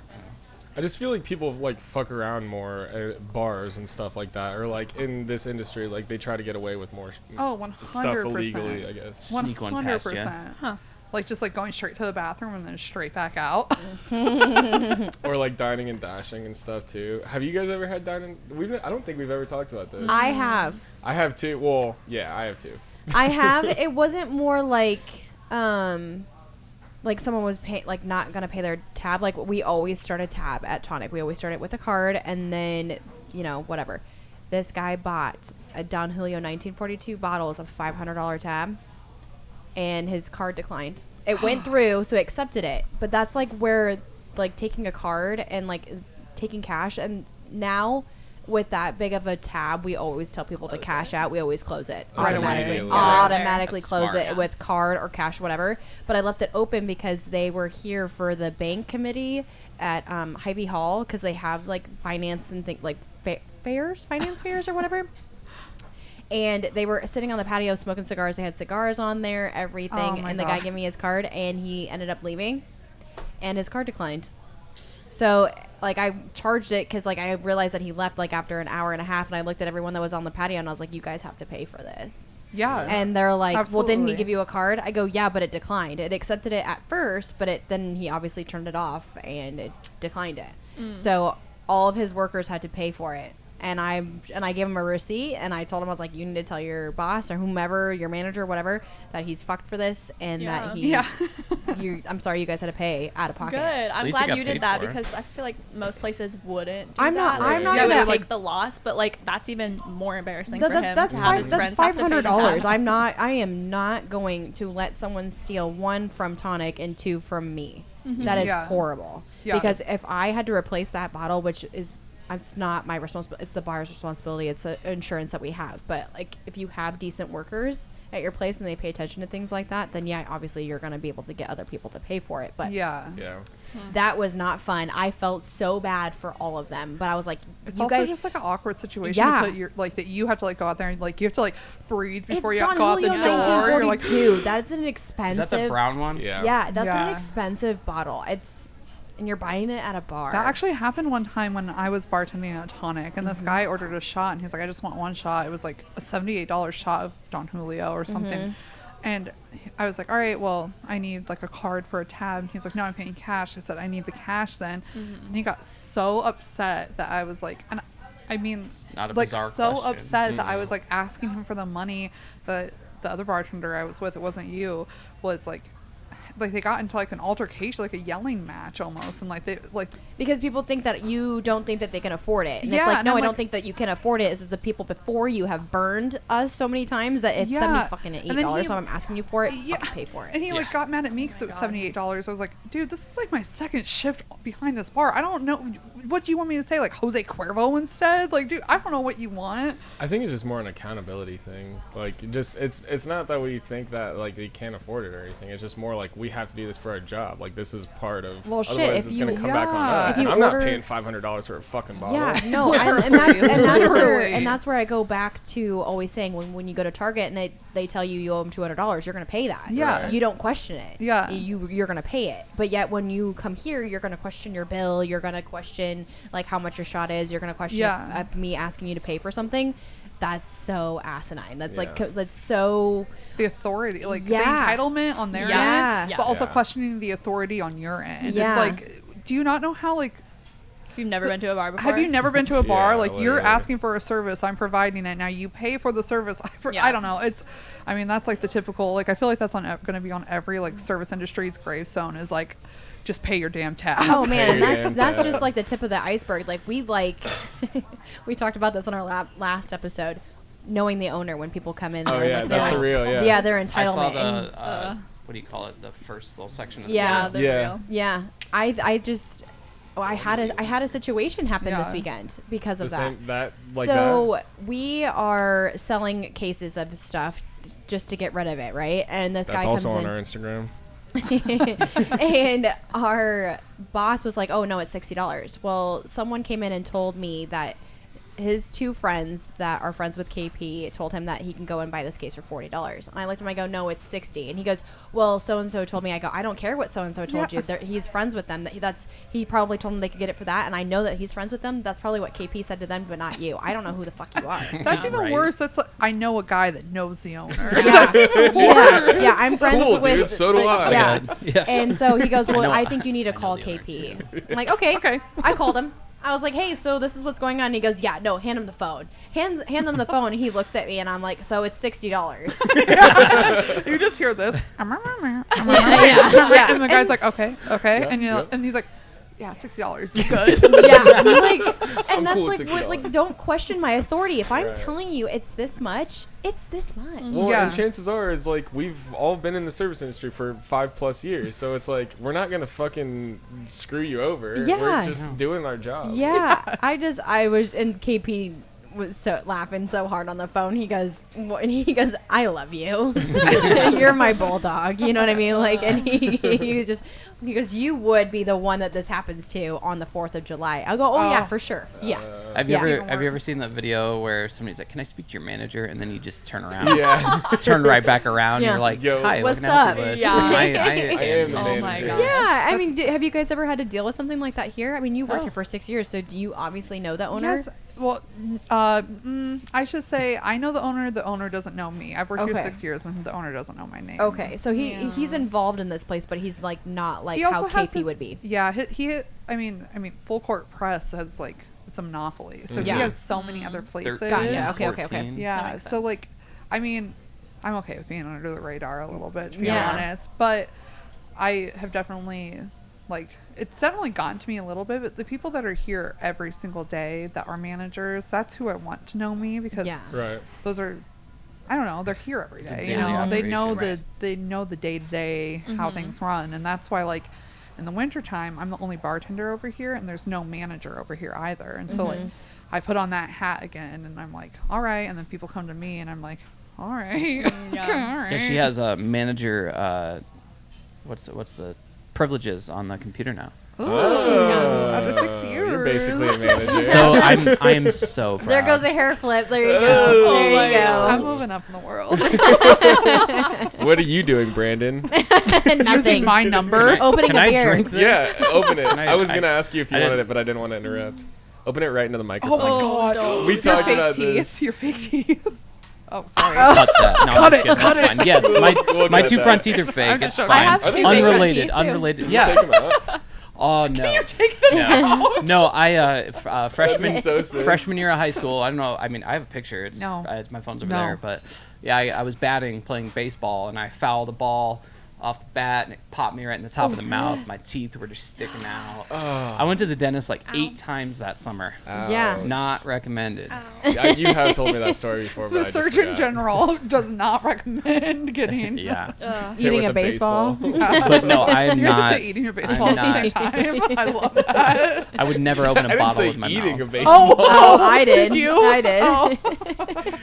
I just feel like people like fuck around more at bars and stuff like that, or like in this industry, like they try to get away with more Oh, 100%. stuff illegally, I guess. Sneak one past ya. 100%. Huh. Like just like going straight to the bathroom and then straight back out. Or like dining and dashing and stuff too. Have you guys ever had dining? I don't think we've ever talked about this. I have. I have too. Well, yeah, I have too. I have. It wasn't more like someone was not gonna pay their tab. Like we always start a tab at Tonic. We always start it with a card, and then whatever. This guy bought a Don Julio 1942 bottles of $500 tab, and his card declined. It went through, so he accepted it. But that's like where like taking a card and like taking cash, and now. With that big of a tab, we always tell people to cash out. We always close it Right away. automatically. Yeah. Automatically That's close smart. it with card or cash, whatever. But I left it open because they were here for the bank committee at Hy-Vee Hall because they have like finance and finance fairs or whatever. And they were sitting on the patio smoking cigars. They had cigars on there, everything. Oh my And the guy God. gave me his card, and he ended up leaving, and his card declined. So, like, I charged it because, like, I realized that he left, like, after an hour and a half, and I looked at everyone that was on the patio, and I was like, you guys have to pay for this. Yeah. And they're like, well, didn't he Absolutely. give you a card? I go, yeah, but it declined. It accepted it at first, but then he obviously turned it off, and it declined it. So all of his workers had to pay for it. And I gave him a receipt, and I told him, I was like, you need to tell your boss or whomever, your manager, whatever, that he's fucked for this, and Yeah. that he, Yeah. I'm sorry, you guys had to pay out of pocket. Good. I'm least you glad got you paid did that for it. because I feel like most places wouldn't do I'm not- that. I'm Like, not they gonna- would like- take the loss, but like that's even more embarrassing Th- for th- him that's to have his that's friends have to pay the $500. tab. I am not going to let someone steal 1 from Tonic and 2 from me. That is Yeah. horrible. Yeah. Because if I had to replace that bottle, which is it's not my responsibility. It's the bar's responsibility. It's an insurance that we have. But like, if you have decent workers at your place and they pay attention to things like that, then yeah, obviously you're going to be able to get other people to pay for it. But Yeah. that was not fun. I felt so bad for all of them, but I was like, It's you also guys, just like an awkward situation Yeah. to put your, like, that you have to like go out there and like you have to like breathe before it's you Don go out the Julio door. You're like, 1942. That's an Is expensive. that the brown one? Yeah, that's Yeah. an expensive bottle. And you're buying it at a bar. that actually happened one time when I was bartending at Tonic, and this guy ordered a shot, and he's like, I just want one shot. It was like a $78 shot of Don Julio or something. And I was like, all right, well, I need like a card for a tab. And he's like, no, I'm paying cash. I said, I need the cash then. And he got so upset that I was like, and I mean, Not a like bizarre so question. upset that I was like asking him for the money. That the other bartender I was with, it wasn't you, was like they got into like an altercation, like a yelling match almost, and like they like because people think that you don't think that they can afford it. And Yeah, it's like, and no, I'm I don't like- think that you can afford it. It's just the people before you have burned us so many times that it's Yeah. fucking And then $8. he- So I'm asking you for it. Yeah. Fucking pay for it. And he like got mad at me because it was $78. I was like, dude, this is like my second shift behind this bar. I don't know. What do you want me to say? Like Jose Cuervo instead? Like, dude, I don't know what you want. I think it's just more an accountability thing. Like, just it's not that we think that like they can't afford it or anything. It's just more like we have to do this for our job. Like, this is part of. Well, shit, Otherwise, if it's you- gonna come back on Yeah. us. If you And I'm not order- paying $500 for a fucking bottle. Yeah, no, and that's Literally. and that's where I go back to always saying when you go to Target and they tell you owe them $200, you're gonna pay that. Yeah. you don't question it. Yeah. you're gonna pay it. But yet when you come here, you're gonna question your bill. You're gonna question like how much your shot is. You're gonna question Yeah. me asking you to pay for something. That's so asinine. That's like Yeah. that's so. The authority, like Yeah. the entitlement on their Yeah. end, Yeah. but also Yeah. questioning the authority on your end. Yeah. It's like, do you not know how like You've never been to a bar before? have you never been to a bar? Yeah, Like you're literally. asking for a service, I'm providing it. Now you pay for the service. Yeah. I don't know. I mean, that's like the typical. Like I feel like that's going to be on every like service industry's gravestone. Is like, just pay your damn tab. Oh man, and Pay your that's damn just tab. like the tip of the iceberg. Like we talked about this on our last episode. Knowing the owner when people come in there. Oh, and, yeah, like, that's they're the real, yeah. Yeah, their I saw entitlement. the and, what do you call it? The first little section of the Yeah. Yeah, video. they're Yeah. real. yeah, I had a situation happen this Yeah. weekend because The of that. same that like So we are selling cases of stuff just to get rid of it, right? And this that. That's guy also comes on in. our Instagram. And our boss was like, "Oh no, it's $60." Well, someone came in and told me that his two friends that are friends with KP told him that he can go and buy this case for $40. And I looked at him, I go, "No, it's 60." And he goes, "Well, so and so told me." I go, "I don't care what so and so told Yeah. you. He's friends with them. He probably told them they could get it for that, and I know that he's friends with them. That's probably what KP said to them, but not you. I don't know who the fuck you are." That's even Right. worse. That's like, I know a guy that knows the owner. Yeah. yeah, I'm friends Cool, with. dude. So do I. Yeah. Yeah. And so he goes, I "Well, know- I think you need to I know call the owner, KP." too. I'm like, "Okay." Okay. I called him. I was like, "Hey, so this is what's going on." And he goes, "Yeah, no, hand him the phone." Hand them the phone, and he looks at me, and I'm like, "So it's $60." You just hear this. yeah. And the guy's like, okay. Yeah, And you know, yep. and he's like, yeah, $60 is good. Yeah, I'm like, and I'm that's cool with like, $60. like, don't question my authority. If I'm Right. telling you it's this much, it's this much. Well, Yeah. and chances are is like we've all been in the service industry for 5+ years, so it's like we're not gonna fucking screw you over. Yeah. We're just doing our job. Yeah, I was, and KP was so laughing so hard on the phone. He goes, and he goes, "I love you. You're my bulldog." You know what I mean? Like, and he was just, he goes, "You would be the one that this happens to on the 4th of July." I go, "Oh yeah, Oh. for sure. Yeah." Have you Yeah. ever Even have you ever worse. seen that video where somebody's like, "Can I speak to your manager?" And then you just turn around, Yeah. turn right back around. Yeah. And you're like, Yo. "Hi, What's what can I help up?" you with?" Yeah. I am the Oh my manager. God. Yeah, I mean, That's- have you guys ever had to deal with something like that here? I mean, you've worked Oh. here for 6 years, so do you obviously know the owner? Yes. Well, I should say I know the owner. The owner doesn't know me. I've worked here Okay. 6 years, and the owner doesn't know my name. Okay, so Yeah. he's involved in this place, but he's like not like He how also has KP his- would be. Yeah, I mean, Full Court Press has like it's a monopoly, so Yeah. he has so many other places. Gotcha. Okay, okay. 14. That Yeah, makes so sense. like, I mean, I'm okay with being under the radar a little bit, to be Yeah. honest. But I have definitely, like, it's definitely gotten to me a little bit. But the people that are here every single day that are managers, that's who I want to know me because Yeah. Right. those are, I don't know, they're here every It's a day. daily You know, they know operation. the they know the day to day how Mhm. things run, and that's why like. in the wintertime, I'm the only bartender over here, and there's no manager over here either. And so like I put on that hat again, and I'm like, all right. And then people come to me, and I'm like, all right. Yeah. All right. Yeah, she has a manager. What's the privileges on the computer now? Ooh, Oh. after 6 years. You're basically a manager. So I'm so proud. There goes a hair flip. There you go. Oh there my you I'm go. moving up in the world. What are you doing, Brandon? Using Nothing. my number. Opening Can a I beer. drink this? Yeah, open it. Can I was I- gonna ask you if you I wanted didn't- it, but I didn't want to interrupt. Open it right into the Oh microphone. my god. don't. We Your talked fake about teeth. this. Your fake teeth. Oh, sorry. Cut that. No, Cut I'm just it, kidding. cut That's it. fine. Yes, We'll my cut two that. front teeth are fake. I'm It's just fine. joking. I have Are two they fake front Unrelated. teeth, too. Unrelated. Take Yeah. them out. Oh no. You take them No. out. No, I freshman so sick. freshman year of high school. I don't know. I mean, I have a picture. It's No. my phone's over No. there. But yeah, I was playing baseball, and I fouled a ball off the bat, and it popped me right in the top of the mouth. My teeth were just sticking out. Oh. I went to the dentist like Ow. 8 times that summer. Yeah. Not recommended. Yeah, you have told me that story before. But I The just Surgeon forgot. General does not recommend getting. Yeah. Ugh. Hit Eating with a the baseball. But no, I am You're just not. say eating your baseball at the not. same time. I love that. I would never open I a didn't bottle say with my eating a mouth. baseball. Oh, I did. Did you? I did. Oh.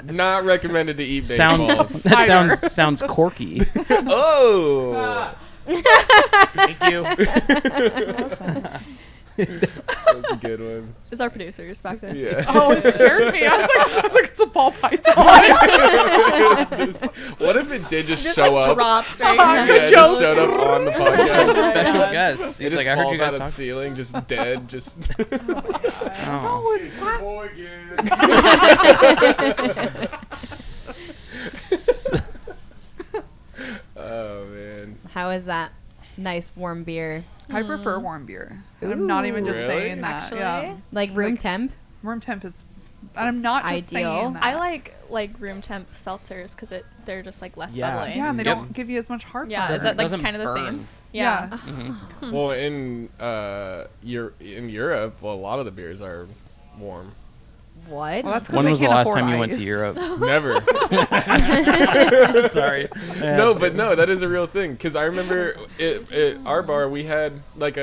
Not recommended to eat Sound, baseballs. that Cider. sounds corky. Oh, Thank you. that's a good one. Is our producers back there? Yeah. Oh, it scared me. I was like, it's a ball python. What if it did just, Just show like up? drops right Oh, here. good Yeah, it joke. just showed up on the podcast. Special Yeah. guest. It He's just like, I heard falls you guys out of the talk. ceiling, just dead, just. Oh. Boy again. Oh man. How is that nice warm beer? I prefer warm beer. And I'm not even just Really? saying that. Actually? Yeah. Like room Like- temp? Room temp is. And I'm not just Ideal. saying that. I like room temp seltzers because they're just like less Yeah. bubbly. Yeah, and they Yep. don't give you as much heartburn. Yeah, is Doesn't- that like doesn't kind of the burn. same? Yeah. Mhm. Well, in Europe, well, a lot of the beers are warm. What? Well, that's 'cause When they was the can't last afford time you went to ice. Europe? Never. Sorry. No, but no, that is a real thing. Because I remember at our bar, we had like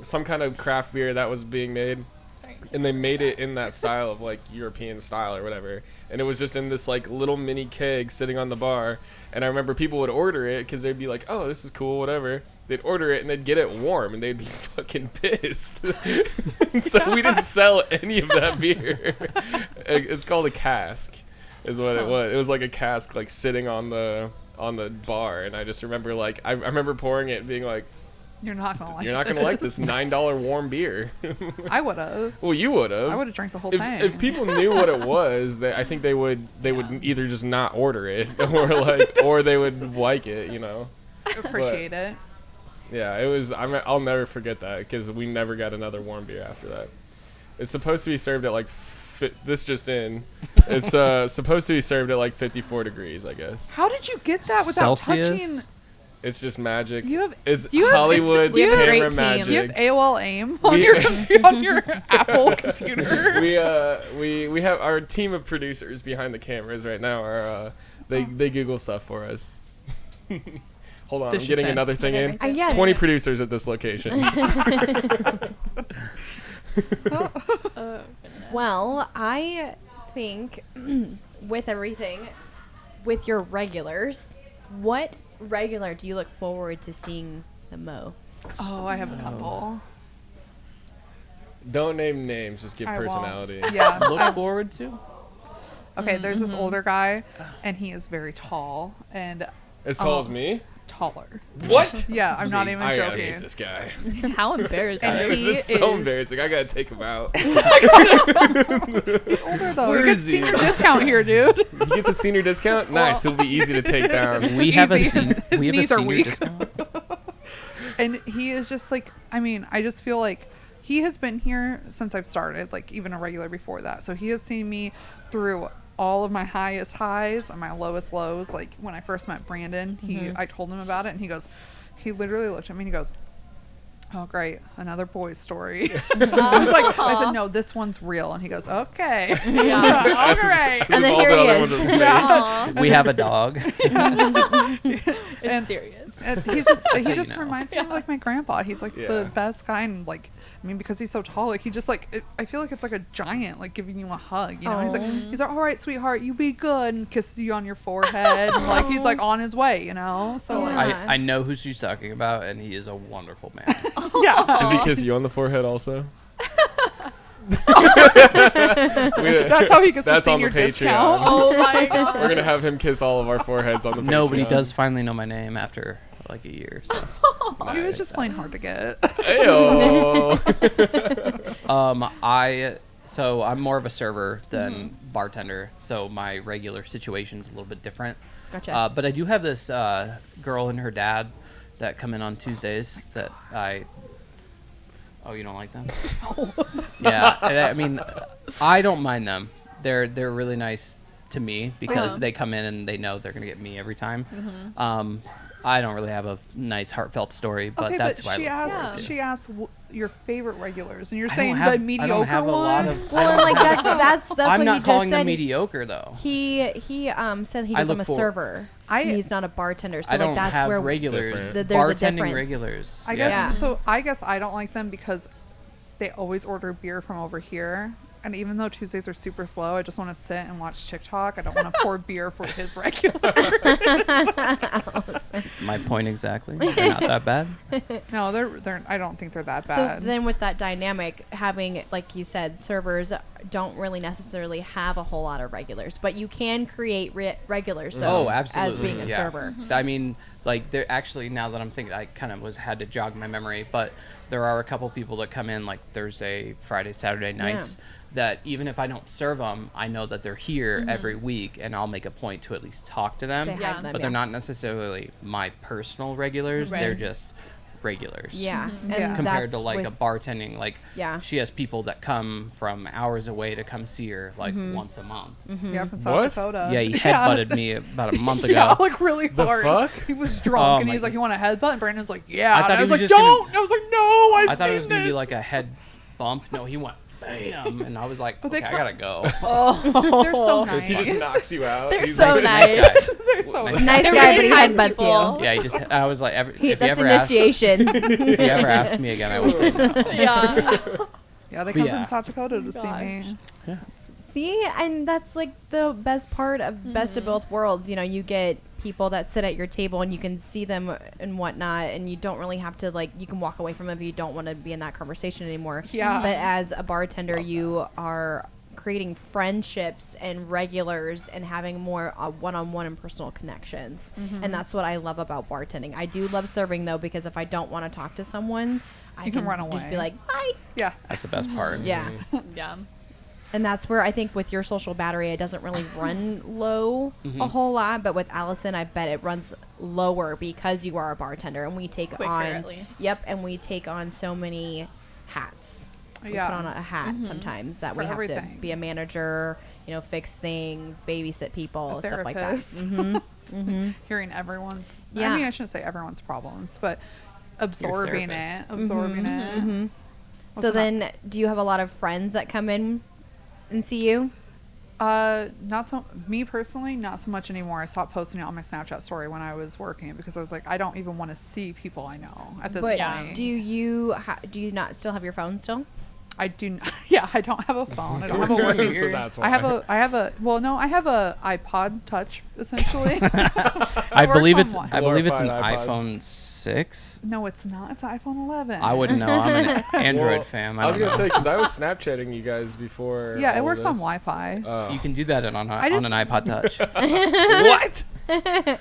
some kind of craft beer that was being made. Sorry. And they made it in that style of like European style or whatever. And it was just in this like little mini keg sitting on the bar. And I remember people would order it because they'd be like, oh, this is cool, whatever. They'd order it and they'd get it warm and they'd be fucking pissed. So we didn't sell any of that beer. It's called a cask, is what it was. It was like a cask like sitting on the bar. And I just remember like I remember pouring it and being like, You're not gonna like. you're not gonna like this $9 warm beer. I would have. Well, you would have. I would have drank the whole If, thing. if people knew what it was, I think they would either just not order it or they would like it, you know. appreciate it. Yeah, it was. I'll never forget that because we never got another warm beer after that. It's supposed to be served at like this just in. It's supposed to be served at like 54 degrees, I guess. How did you get that without Celsius? touching? It's just magic. You have It's you have- Hollywood we have a camera great team. magic. Do you have AOL AIM on We- your on your Apple computer? we have our team of producers behind the cameras right now are they Google stuff for us. Hold on, This I'm just getting in. another thing in. Yeah. 20 producers at this location. Oh, goodness. Well, I think with everything, with your regulars, what regular do you look forward to seeing the most? Oh, I have a couple. Don't name names, just give I won't. personality. Yeah. Look forward to? Okay, there's this older guy, and he is very tall and As tall Oh. as me? taller. What? Yeah, I'm not even I gotta meet joking. this guy. How embarrassing. And he It's so is- embarrassing. I gotta take him out. He's older though. Where He gets is he? senior discount here, dude. He gets a senior discount? Nice. It'll be easy to take down. We have a Easy. His we have a knees are senior weak. discount. And he is just like, I mean, I just feel like he has been here since I've started, like even a regular before that. So he has seen me through all of my highest highs and my lowest lows. Like when I first met Brandon, I told him about it, and he literally looked at me and he goes, oh great, another boy story. I said, no, this one's real. And he goes, okay. All right. And then All here the he other is. ones are fake. Aw, We have a dog. it's And- serious. And he you just know. reminds me of like my grandpa. He's like Yeah. the best guy, and like, I mean, because he's so tall, like he just like I feel like it's like a giant like giving you a hug. You know, he's like, all right, sweetheart, you be good, and kisses you on your forehead, and like he's like on his way. You know, so like, Yeah. I know who she's talking about, and he is a wonderful man. yeah. Does he kiss you on the forehead also? That's how he gets That's the on the senior discount. Patreon. Oh my god. We're gonna have him kiss all of our foreheads on the No, but he Patreon. does finally know my name after like a year. So He was Nice. just plain hard to get. Ayo. so I'm more of a server than bartender, so my regular situation's a little bit different. Gotcha. But I do have this girl and her dad that come in on Tuesdays that I. Oh, you don't like them? Yeah, I mean, I don't mind them. They're really nice to me because Uh-huh. they come in and they know they're gonna get me every time. I don't really have a nice heartfelt story, but Okay, that's but why I she look forward asked to it. your favorite regulars, and you're I don't saying have- the mediocre I don't have a lot ones. of. Well, and like that's I'm what not he just calling them said. mediocre though. He said he I goes, I'm look a for- server. He's not a bartender. So I like don't that's have where regulars. Different. there's a Bartending difference. regulars. I guess Yeah. so. I guess I don't like them because they always order beer from over here. And even though Tuesdays are super slow, I just want to sit and watch TikTok. I don't want to pour beer for his regular. My point exactly. They're not that bad. No, they're. I don't think they're that So bad. then with that dynamic, having, like you said, servers don't really necessarily have a whole lot of regulars, but you can create regulars. So Oh, absolutely. As being a Yeah. server. I mean, like, there actually, now that I'm thinking, I kind of had to jog my memory, but there are a couple people that come in like Thursday, Friday, Saturday nights that even if I don't serve them, I know that they're here every week, and I'll make a point to at least talk to them. Say hi Yeah. to them, But they're not necessarily my personal regulars. Right. They're just regulars. Yeah. Yeah. And Compared that's to like a with- bartending, like Yeah. she has people that come from hours away to come see her like once a month. yeah, from South What? Dakota. Yeah, he headbutted me about a month ago. Yeah, like really The hard. fuck? He was drunk, Oh and my- he's like, "You want a headbutt?" And Brandon's like, "Yeah." I And thought I he was was like, just gonna- "Don't!" And I was like, "No, I've I thought it seen was gonna be this." like a head bump. No, he went bam, and I was like, But they okay, I come- gotta go. They're so nice. He just knocks you out. They're He's so like- nice. They're so Nice. Nice They're guy, really but he kind headbutts people. you. Yeah, he just. I was like, if you That's ever ask, if initiation. you ever ask me again, I will say no. Yeah. Yeah, they But come yeah. from South Dakota to see Gosh. me. See, and that's like the best part of best of both worlds. You know, you get people that sit at your table and you can see them and whatnot, and you don't really have to like. You can walk away from them if you don't want to be in that conversation anymore. Yeah. But as a bartender, you are creating friendships and regulars and having more one-on-one and personal connections, and that's what I love about bartending. I do love serving though, because if I don't want to talk to someone, I You can can run just be away. like, bye. Yeah. That's the best part. Yeah. Yeah. And that's where I think with your social battery, it doesn't really run low a whole lot. But with Allison, I bet it runs lower because you are a bartender, and we take Quicker, on. at least. Yep, and we take on so many hats. We Yeah. put on a hat sometimes that For we have to everything. be a manager, fix things, babysit people, A stuff like that. therapist. Hearing everyone's. Yeah. I mean, I shouldn't say everyone's problems, but absorbing therapist. it. Absorbing it. So Wasn't then, do you have a lot of friends that come in and see you? Not so. Me personally, not so much anymore. I stopped posting it on my Snapchat story when I was working because I was like, I don't even want to see people I know at this But point. do you not still have your phone still? I do. Yeah, I don't have a phone. I don't have a working. So that's why. I have a. Well, no, I have a iPod Touch essentially. I It works believe on it's. one. I believe it's an Glorified iPod. iPhone 6. No, it's not. It's an iPhone 11. I wouldn't know. I'm an Android Well, fan. I was don't gonna know. say because I was Snapchatting you guys before. Yeah, it all works of on this. Wi-Fi. Oh. You can do that on I just- an iPod Touch. What?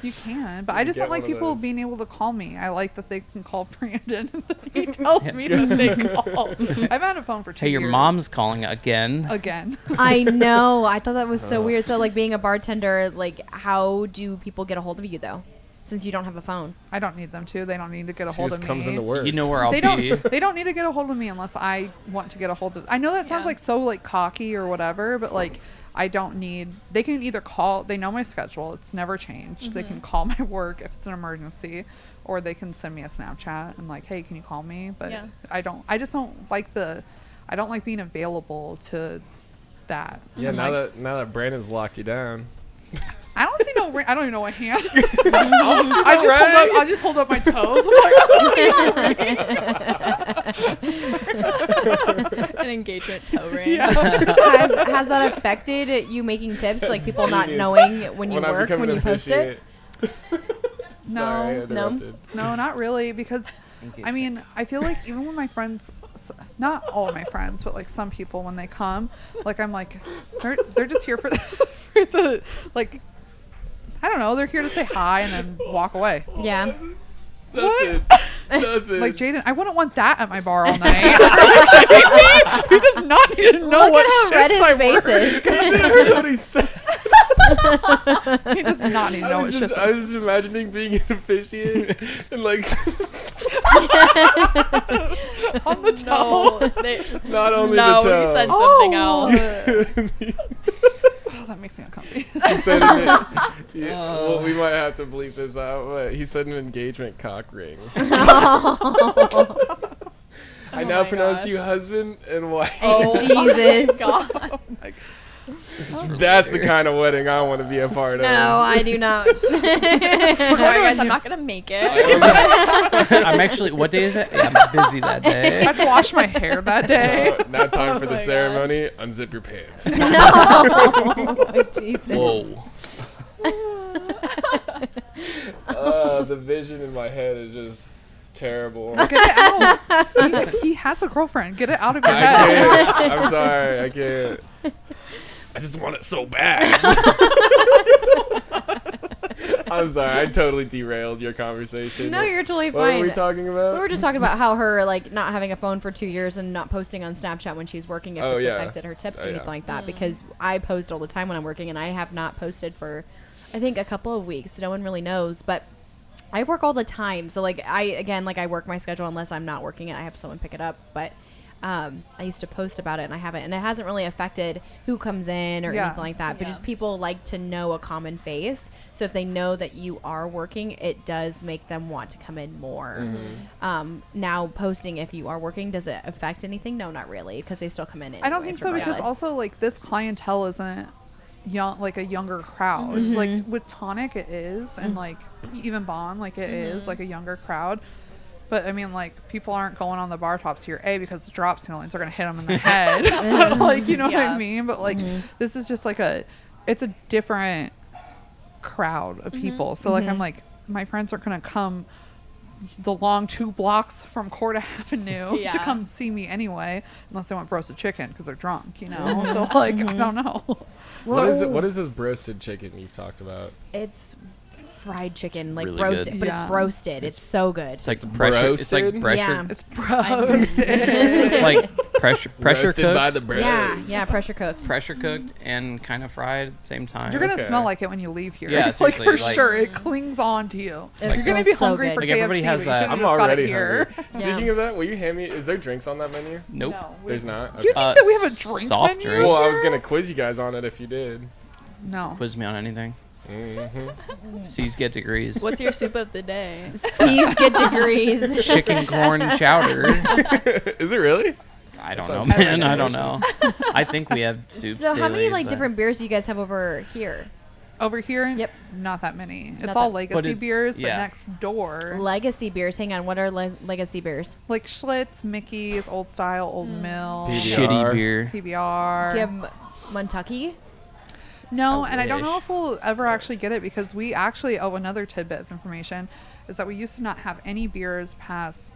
You can, but I just get don't like one of people those. being able to call me. I like that they can call Brandon. He tells me that they call. I've had a phone for 2 Hey, years. your mom's calling again. again. I know. I thought that was so weird. So, like, being a bartender, like, how do people get a hold of you, though? Since you don't have a phone. I don't need them to. They don't need to get a She hold just of comes me. into work. You know where I'll They be. don't. They don't need to get a hold of me unless I want to get a hold of. I know that sounds Yeah. like so like cocky or whatever, but like I don't need, they can either call, they know my schedule. It's never changed. They can call my work if it's an emergency, or they can send me a Snapchat and like, hey, can you call me? But Yeah. I just don't like I don't like being available to that. Yeah, And, now like, that Brandon's locked you down. I don't see no ring. I don't even know what hand. I I just hold up my toes. I'm like, I don't see no ring. An engagement toe ring. Yeah. Has that affected you making tips, like people not Genius. knowing when you I work, become when an you post it? Sorry, I No. interrupted. No, not really, because I mean, I feel like even when my friends, not all of my friends, but like some people, when they come, like I'm like, they're just here for for the, like, I don't know, they're here to say hi and then walk away. Yeah. Nothing. Nothing. Like, Jaydn, I wouldn't want that at my bar all night. He does not need to know Look what at how red shifts I his face work. is. I heard what he said. He does not need to know what shifts I was just imagining being an officiant and like on the No, toe. not only no, the toe. he said something else. Oh, that makes me uncomfortable. He said well, we might have to bleep this out, but he said an engagement cock ring. I now my pronounce gosh. you husband and wife. Oh Jesus. God. Like, That's the kind of wedding I want to be a part of. No, I do not. Sorry guys, I'm not gonna make it. I'm actually. What day is it? Yeah, I'm busy that I day. have to wash my hair that day. Now time for Oh the my ceremony. Unzip your pants. No. Jesus. Whoa. The vision in my head is just terrible. Get it out. He has a girlfriend. Get it out of your I head. can't. I'm sorry. I can't. I just want it so bad. I'm sorry. I totally derailed your conversation. No, you're totally What fine. were we talking about? We were just talking about how her like not having a phone for 2 years and not posting on Snapchat when she's working if Oh, it's yeah. affected her tips Oh, or yeah. anything like that. Because I post all the time when I'm working and I have not posted for I think a couple of weeks. No one really knows, but I work all the time. So like I work my schedule unless I'm not working it. I have someone pick it up, but I used to post about it and I haven't, and it hasn't really affected who comes in or Yeah. anything like that. But Yeah. just people like to know a common face. So if they know that you are working, it does make them want to come in more. Now posting if you are working, does it affect anything? No, not really, because they still come in. I don't think so, because also like this clientele isn't young, like a younger crowd. Like with Tonic it is, and like even Bond, like it is like a younger crowd. But I mean, like, people aren't going on the bar tops here, because the drop ceilings are gonna hit them in the head. Like, you know what Yeah. I mean? But like, this is just like it's a different crowd of people. So like, I'm like, my friends are gonna come the long 2 blocks from Court Avenue to Yeah. come see me anyway, unless they want roasted chicken because they're drunk, you know. So like, I don't know. What is it? What is this roasted chicken you've talked about? It's fried chicken, like Really roasted, good. but Yeah. it's roasted. It's so good. It's like pressure. It's like roasted? pressure. Yeah. It's roasted. It's like pressure Roasted by cooked. the bros. yeah, pressure cooked. Pressure cooked and kind of fried at the same time. You're gonna Okay. smell like it when you leave here. Yeah, like seriously, for like- sure, it clings on to you. It You're gonna smells be so hungry good. for Like, KFC. everybody has but you that. should've I'm just got it already here. hungry. Speaking of that, will you hand me? Is there drinks on that menu? Nope. No, There's not. Do you Okay. think that we have a drink soft menu? drink. Well, I was gonna quiz you guys on it if you did. No. Quiz me on anything. Mm-hmm. C's get degrees. What's your soup of the day? C's get degrees. Chicken, corn, and chowder. Is it really? I don't sounds know, kinda man. I don't delicious. know. I think we have soups. So how many dailies, like but- different beers do you guys have over here? Over here, Yep. not that many. It's Not all that- legacy But it's- beers, but yeah. next door, Legacy beers. Hang on, what are legacy beers? like Schlitz, Mickey's, Old Style, Old Mill, PBR. Shitty beer. PBR. Do you have Montucky? No, I and I don't know wish. if we'll ever actually get it, because we actually, another tidbit of information is that we used to not have any beers past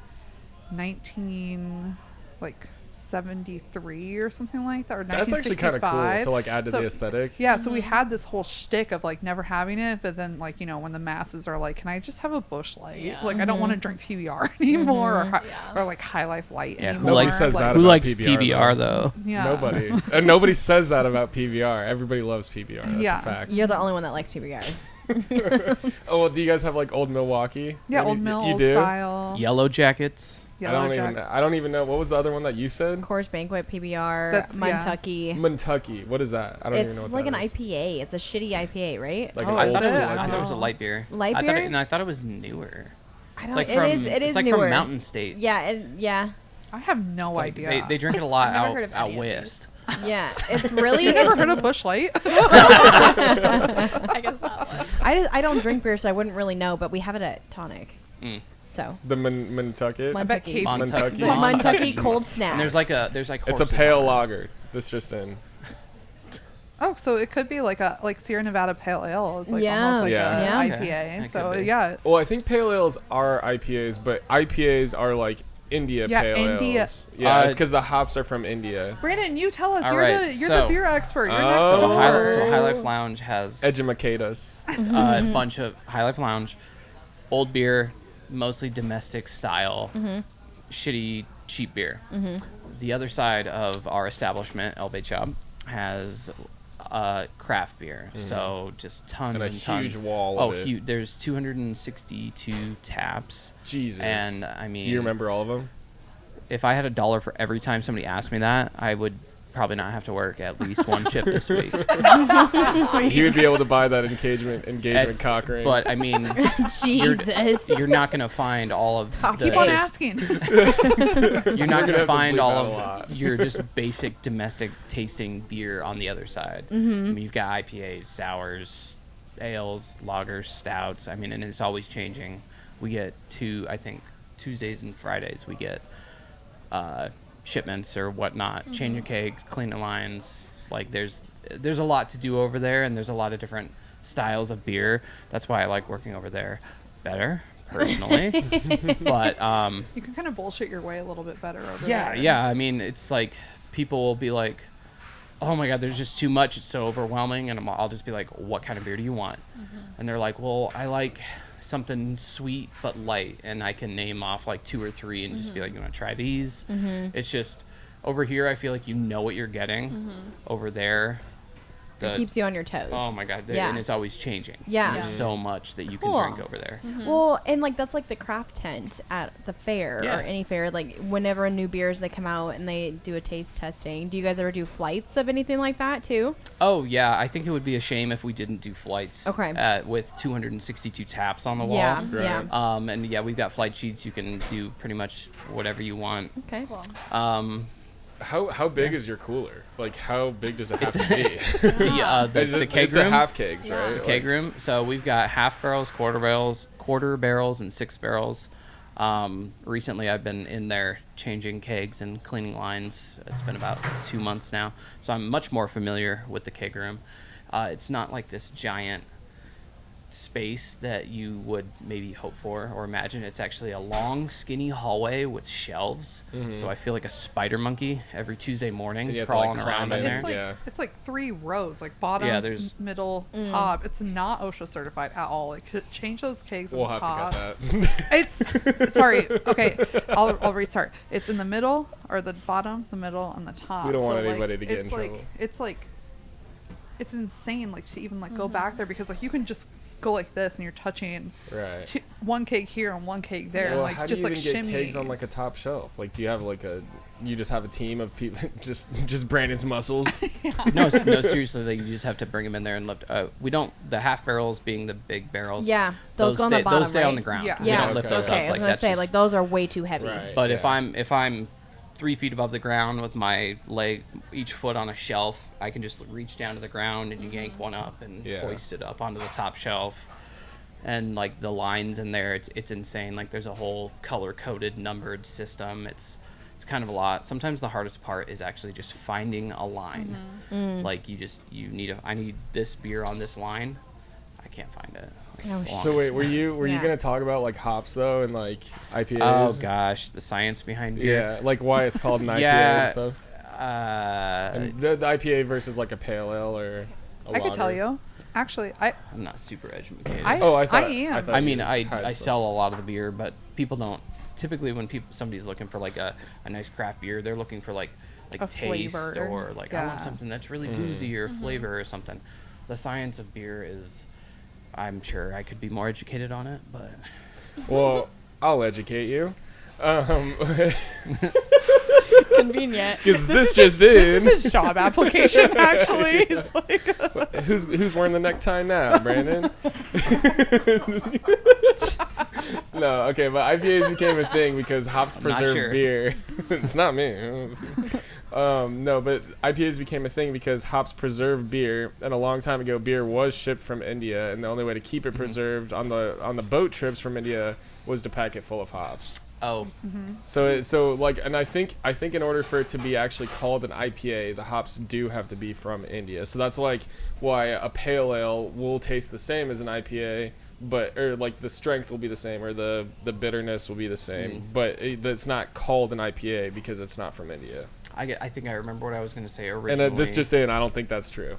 1973 or something like that, or That's actually kind of cool 1965. to like add to So- the aesthetic. Yeah, so we had this whole shtick of like never having it, but then like, you know, when the masses are like, can I just have a Busch Light? Yeah. Like I don't want to drink PBR anymore, or, Yeah. or like High Life Light Yeah, anymore. Nobody says Like, that Who about likes PBR, PBR though? Yeah. Nobody. And nobody says that about PBR. Everybody loves PBR. That's Yeah. a fact. You're the only one that likes PBR. Oh, well, do you guys have like Old Milwaukee? Yeah, Maybe- Old Mill, you Old do? Style. Yellow Jackets. Yellow Jack. I don't even know. What was the other one that you said? Coors Banquet, PBR, That's- yeah. Kentucky. Kentucky. What is that? I don't even It's know what like that an is. IPA. It's a shitty IPA, right? Like Oh, an I is old thought, it was, it? school I thought it was a IPA. light beer. Light I thought beer? it, and I thought it was newer. I It's don't. like It from is. It it's is like newer. from Mountain State. Yeah. I have no It's like idea. They drink it a lot Never heard of out any of west. Yeah. It's really. You never it's- heard of Busch Light? I guess that one. I don't drink beer, so I wouldn't really know. But we have it at Tonic. Mm. So The Nantucket. Mon- I bet Kentucky. Casey. Montucky. the Kentucky cold snacks. And there's like It's a horses pale on it. lager. This just in. Oh, so it could be like Sierra Nevada Pale Ale is like Yeah. almost like Yeah. a Yeah. IPA. Okay, that So could be. yeah, Well, I think pale ales are IPAs, but IPAs are like India Yeah, pale India. ales. Yeah, it's Uh, because the hops are from India. Brandon, you tell us. All You're right, the so- beer expert. You're Oh. next So door. High Life Lounge has Educate us. a bunch of High Life Lounge, old beer, mostly domestic style, shitty cheap beer. The other side of our establishment, El Bay Chop, has craft beer. So just tons And a tons. huge wall Oh, of it. huge! There's 262 taps. Jesus. And I mean, do you remember all of them? if I had $1 for every time somebody asked me that, I would probably not have to work at least one shift this week. He would be able to buy that engagement It's- cock ring. But I mean, Jesus. you're not going to find all of the Keep on just- asking. You're not gonna going to have to find bleep all out a of lot. your just basic domestic tasting beer on the other side. I mean, you've got IPAs, sours, ales, lagers, stouts. I mean, and it's always changing. We get I think Tuesdays and Fridays we get shipments or whatnot, changing kegs, cleaning lines. Like there's a lot to do over there, and there's a lot of different styles of beer. That's why I like working over there better personally. But You can kind of bullshit your way a little bit better over yeah, there. yeah. I mean, it's like people will be like, "Oh my God, there's just too much. It's so overwhelming." And I'll just be like, "What kind of beer do you want?" And they're like, "Well, I like something sweet but light." And I can name off like 2 or 3 and just be like, "You want to try these?" It's just over here, I feel like you know what you're getting. Over there, It keeps you on your toes. oh my God, Yeah. and it's always changing. Yeah. There's so much that you Cool. can drink over there. Well, and like that's like the craft tent at the fair Yeah. or any fair. Like whenever new beers they come out and they do a taste testing. Do you guys ever do flights of anything like that too? Oh yeah, I think it would be a shame if we didn't do flights. Okay. With 262 taps on the wall. Yeah, Right. yeah. And yeah, we've got flight sheets. You can do pretty much whatever you want. Okay. How big is your cooler? Like, how big does it have It's to be? the keg it's room. a half kegs, Yeah. right? The keg room. So we've got half barrels, quarter barrels, and 6 barrels. Recently, I've been in there changing kegs and cleaning lines. It's been about 2 months now, so I'm much more familiar with the keg room. It's not like this giant space that you would maybe hope for or imagine. It's actually a long, skinny hallway with shelves. So I feel like a spider monkey every Tuesday morning And you have to, like, crawling around climb in in. there. It's like Yeah. it's like 3 rows, like bottom, Yeah, there's- middle, top. It's not OSHA certified at all. Like change those kegs on We'll the have top. to get that. It's sorry. Okay, I'll restart. It's in the middle or the bottom, the middle, and the top. We don't want like, anybody to get it's in like, trouble. It's like it's insane. Like to even like go back there because like you can just go like this and you're touching Right. one cake here and one cake there, and Well, like how just do you like even shimmy. get kegs on like a top shelf? Like, do you have like you just have a team of people, just Brandon's muscles? No, seriously, like, you just have to bring them in there and lift. We don't. The half barrels being the big barrels. Yeah, those go on stay, the bottom, Those stay on right? the ground. Yeah. We Yeah. don't lift Okay. those Okay, up. I was Like gonna that's say just, like those are way too heavy. Right. But Yeah. if I'm 3 feet above the ground with my leg, each foot on a shelf, I can just reach down to the ground and yank one up and Yeah. hoist it up onto the top shelf. And like the lines in there, it's insane. Like there's a whole color coded numbered system. It's kind of a lot. Sometimes the hardest part is actually just finding a line. Like I need this beer on this line. I can't find it. Like, Oh, it's the So wait, longest. were you Yeah. gonna talk about like hops though and like IPAs? Oh gosh, the science behind beer. Yeah, like why it's called an IPA Yeah. and stuff. And the IPA versus like a pale ale or a I could tell lager. you. Actually, I'm not super educated. I am. I thought I you mean, just I had some. sell a lot of the beer, but people don't. Typically, when somebody's looking for like a nice craft beer, they're looking for like A taste flavor. or like I Yeah. want something that's really boozy or flavor or something. The science of beer is, I'm sure I could be more educated on it, but Well, I'll educate you. Convenient. Because this just in. This is his job application, actually. He's like, Who's wearing the necktie now, Brandon? No, okay, but IPAs became a thing because hops not preserve sure. beer. It's not me. No, but IPAs became a thing because hops preserve beer, and a long time ago, beer was shipped from India, and the only way to keep it preserved on the boat trips from India was to pack it full of hops. Oh, And I think in order for it to be actually called an IPA, the hops do have to be from India. So that's like why a pale ale will taste the same as an IPA, or like the strength will be the same, or the bitterness will be the same, but it's not called an IPA because it's not from India. I think I remember what I was going to say originally. And this just saying, I don't think that's true.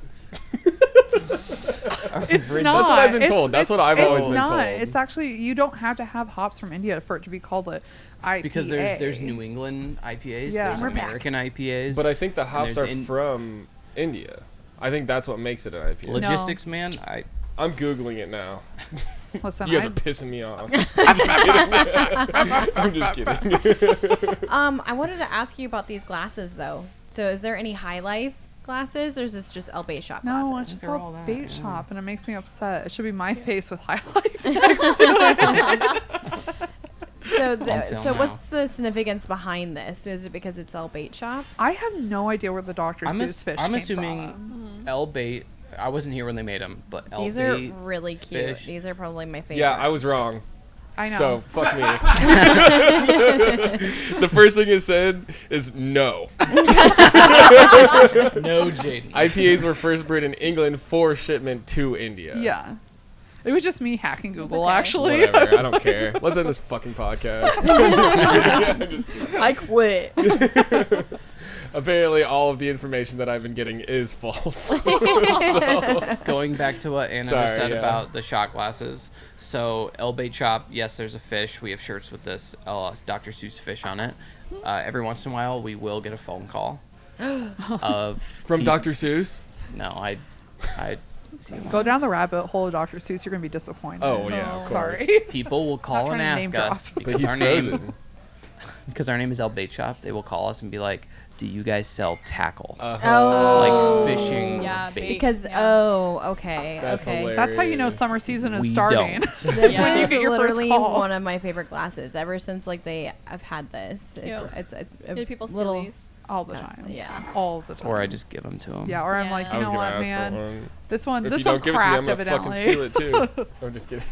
it's not. That's what I've been told. That's what I've always been not. told. It's actually, you don't have to have hops from India for it to be called a IPA. Because there's New England IPAs, Yeah. there's We're back. American IPAs. But I think the hops are there's from India. I think that's what makes it an IPA. Logistics, man. I'm Googling it now. Listen, You guys are pissing me off. I'm just kidding. I wanted to ask you about these glasses though. So is there any High Life glasses, or is this just El Bait Shop no, glasses? it's just They're all all that, bait yeah. shop, and it makes me upset. It should be my face with High Life next to it. So, sale so now. what's the significance behind this? Is it because it's El Bait Shop? I have no idea where the Dr. Seuss fish I'm came assuming from. El Bait. I wasn't here when they made them, but El These Bait. are really cute. fish. These are probably my favorite. Yeah, I was wrong. I know. So, fuck me. The first thing it said is no. No, Jaydn. IPAs were first brewed in England for shipment to India. Yeah. It was just me hacking Google, okay. actually. Whatever. I don't care. Let's end this fucking podcast. I'm just kidding. I quit. Apparently, all of the information that I've been getting is false. So, Going back to what Anna Sorry, just said yeah. about the shot glasses. So El Bait Shop, yes, there's a fish. We have shirts with this Dr. Seuss fish on it. Every once in a while, we will get a phone call of from Dr. Seuss? No, I see. Go down the rabbit hole of Dr. Seuss, you're going to be disappointed. Oh, yeah, of course. Sorry. People will call Not and trying to ask name drop. us But because he's our frozen. name because our name is El Bait Shop. They will call us and be like, "Do you guys sell tackle, Oh. like fishing Yeah, bait?" bait. Because Yeah. okay, That's okay. hilarious. That's how you know summer season is We starting. don't. This Yeah. When you is get your first literally call. one of my favorite glasses. Ever since like I've had this. Ew. It's a Did people steal little. these? All the time. Yeah. All the time. Or I just give them to them. Yeah, or I'm Yeah. like, I you was know gonna what, ask man? for one. This one, If this you don't one give it to me, cracked I'm gonna fucking evidently. steal it too. I'm just kidding.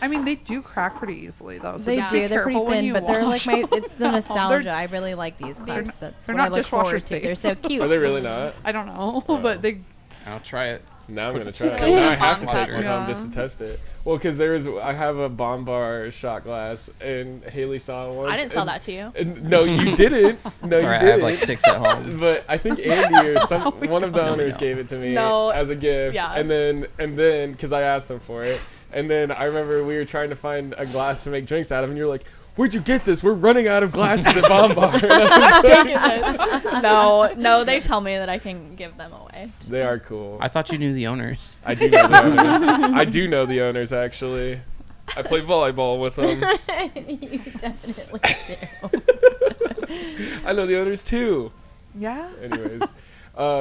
I mean, they do crack pretty easily though. So They just do. be They're pretty careful when thin, you but they're like wash my. them. It's the They're- nostalgia. I really like these clothes. They're That's not what I look dishwasher forward to. safe. They're so cute. Are they really not? I don't know, Oh. but they. I'll try it. Now I'm gonna try it. Like Now I have to bomb take one washers. home just to test it. Well, because I have a Bomb Bar shot glass, and Haley saw one. I didn't sell that to you. No, you didn't. No, It's you alright. I didn't. have like 6 at home. But I think Andy or one of the owners No. gave it to me No. as a gift. Yeah. And then, because I asked them for it, and then I remember we were trying to find a glass to make drinks out of, and you're like, "Where'd you get this? We're running out of glasses at Bomb Bar." No, they tell me that I can give them away. They are cool. I thought you knew the owners. I do know the owners. I do know the owners, actually. I play volleyball with them. You definitely do. I know the owners too. Yeah. Anyways,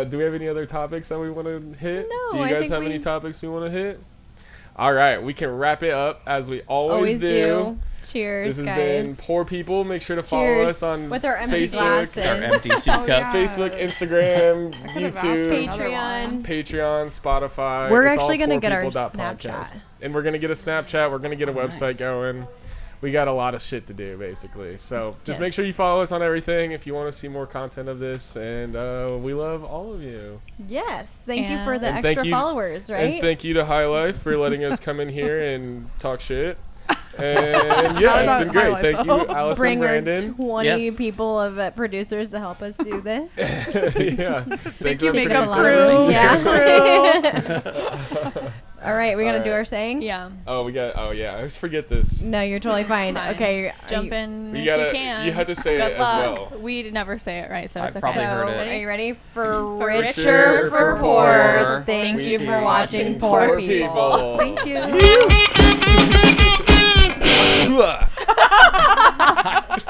do we have any other topics that we want to hit? No, Do you I guys think have any topics we want to hit? All right, we can wrap it up as we always do. Cheers, This has guys. been Poor People. Make sure to follow Cheers. us on With our empty Facebook, glasses. Our empty soup Oh, cup. yeah. Facebook, Instagram, I could've asked for YouTube, another one. Patreon. Spotify. We're It's all actually gonna get our poorpeople.podcast. Snapchat. And we're going to get a Snapchat. We're going to get a website nice. going. We got a lot of shit to do, basically. So just make Yes. sure you follow us on everything if you want to see more content of this. And we love all of you. Yes. Thank you for the And thank extra you- followers, right? And thank you to High Life for letting us come in here and talk shit. And yeah, it's been High great. Life, Thank you, though. Alice Bring and our Brandon. 20 Yes. people of producers to help us do this. Yeah. Thank you, our makeup producers. crew. Yeah. All right, we're going to do Alright. our saying? Yeah. Oh yeah, I always forget this. No, you're totally fine. Fine. Okay. Jump in You if gotta- you can. you had to say Good it as luck. well. We never say it right, so I it's okay. probably So, heard it. are you ready for For richer, richer, for for poor? poor. Thank We you do for watching Poor People. Thank you. People. Hot.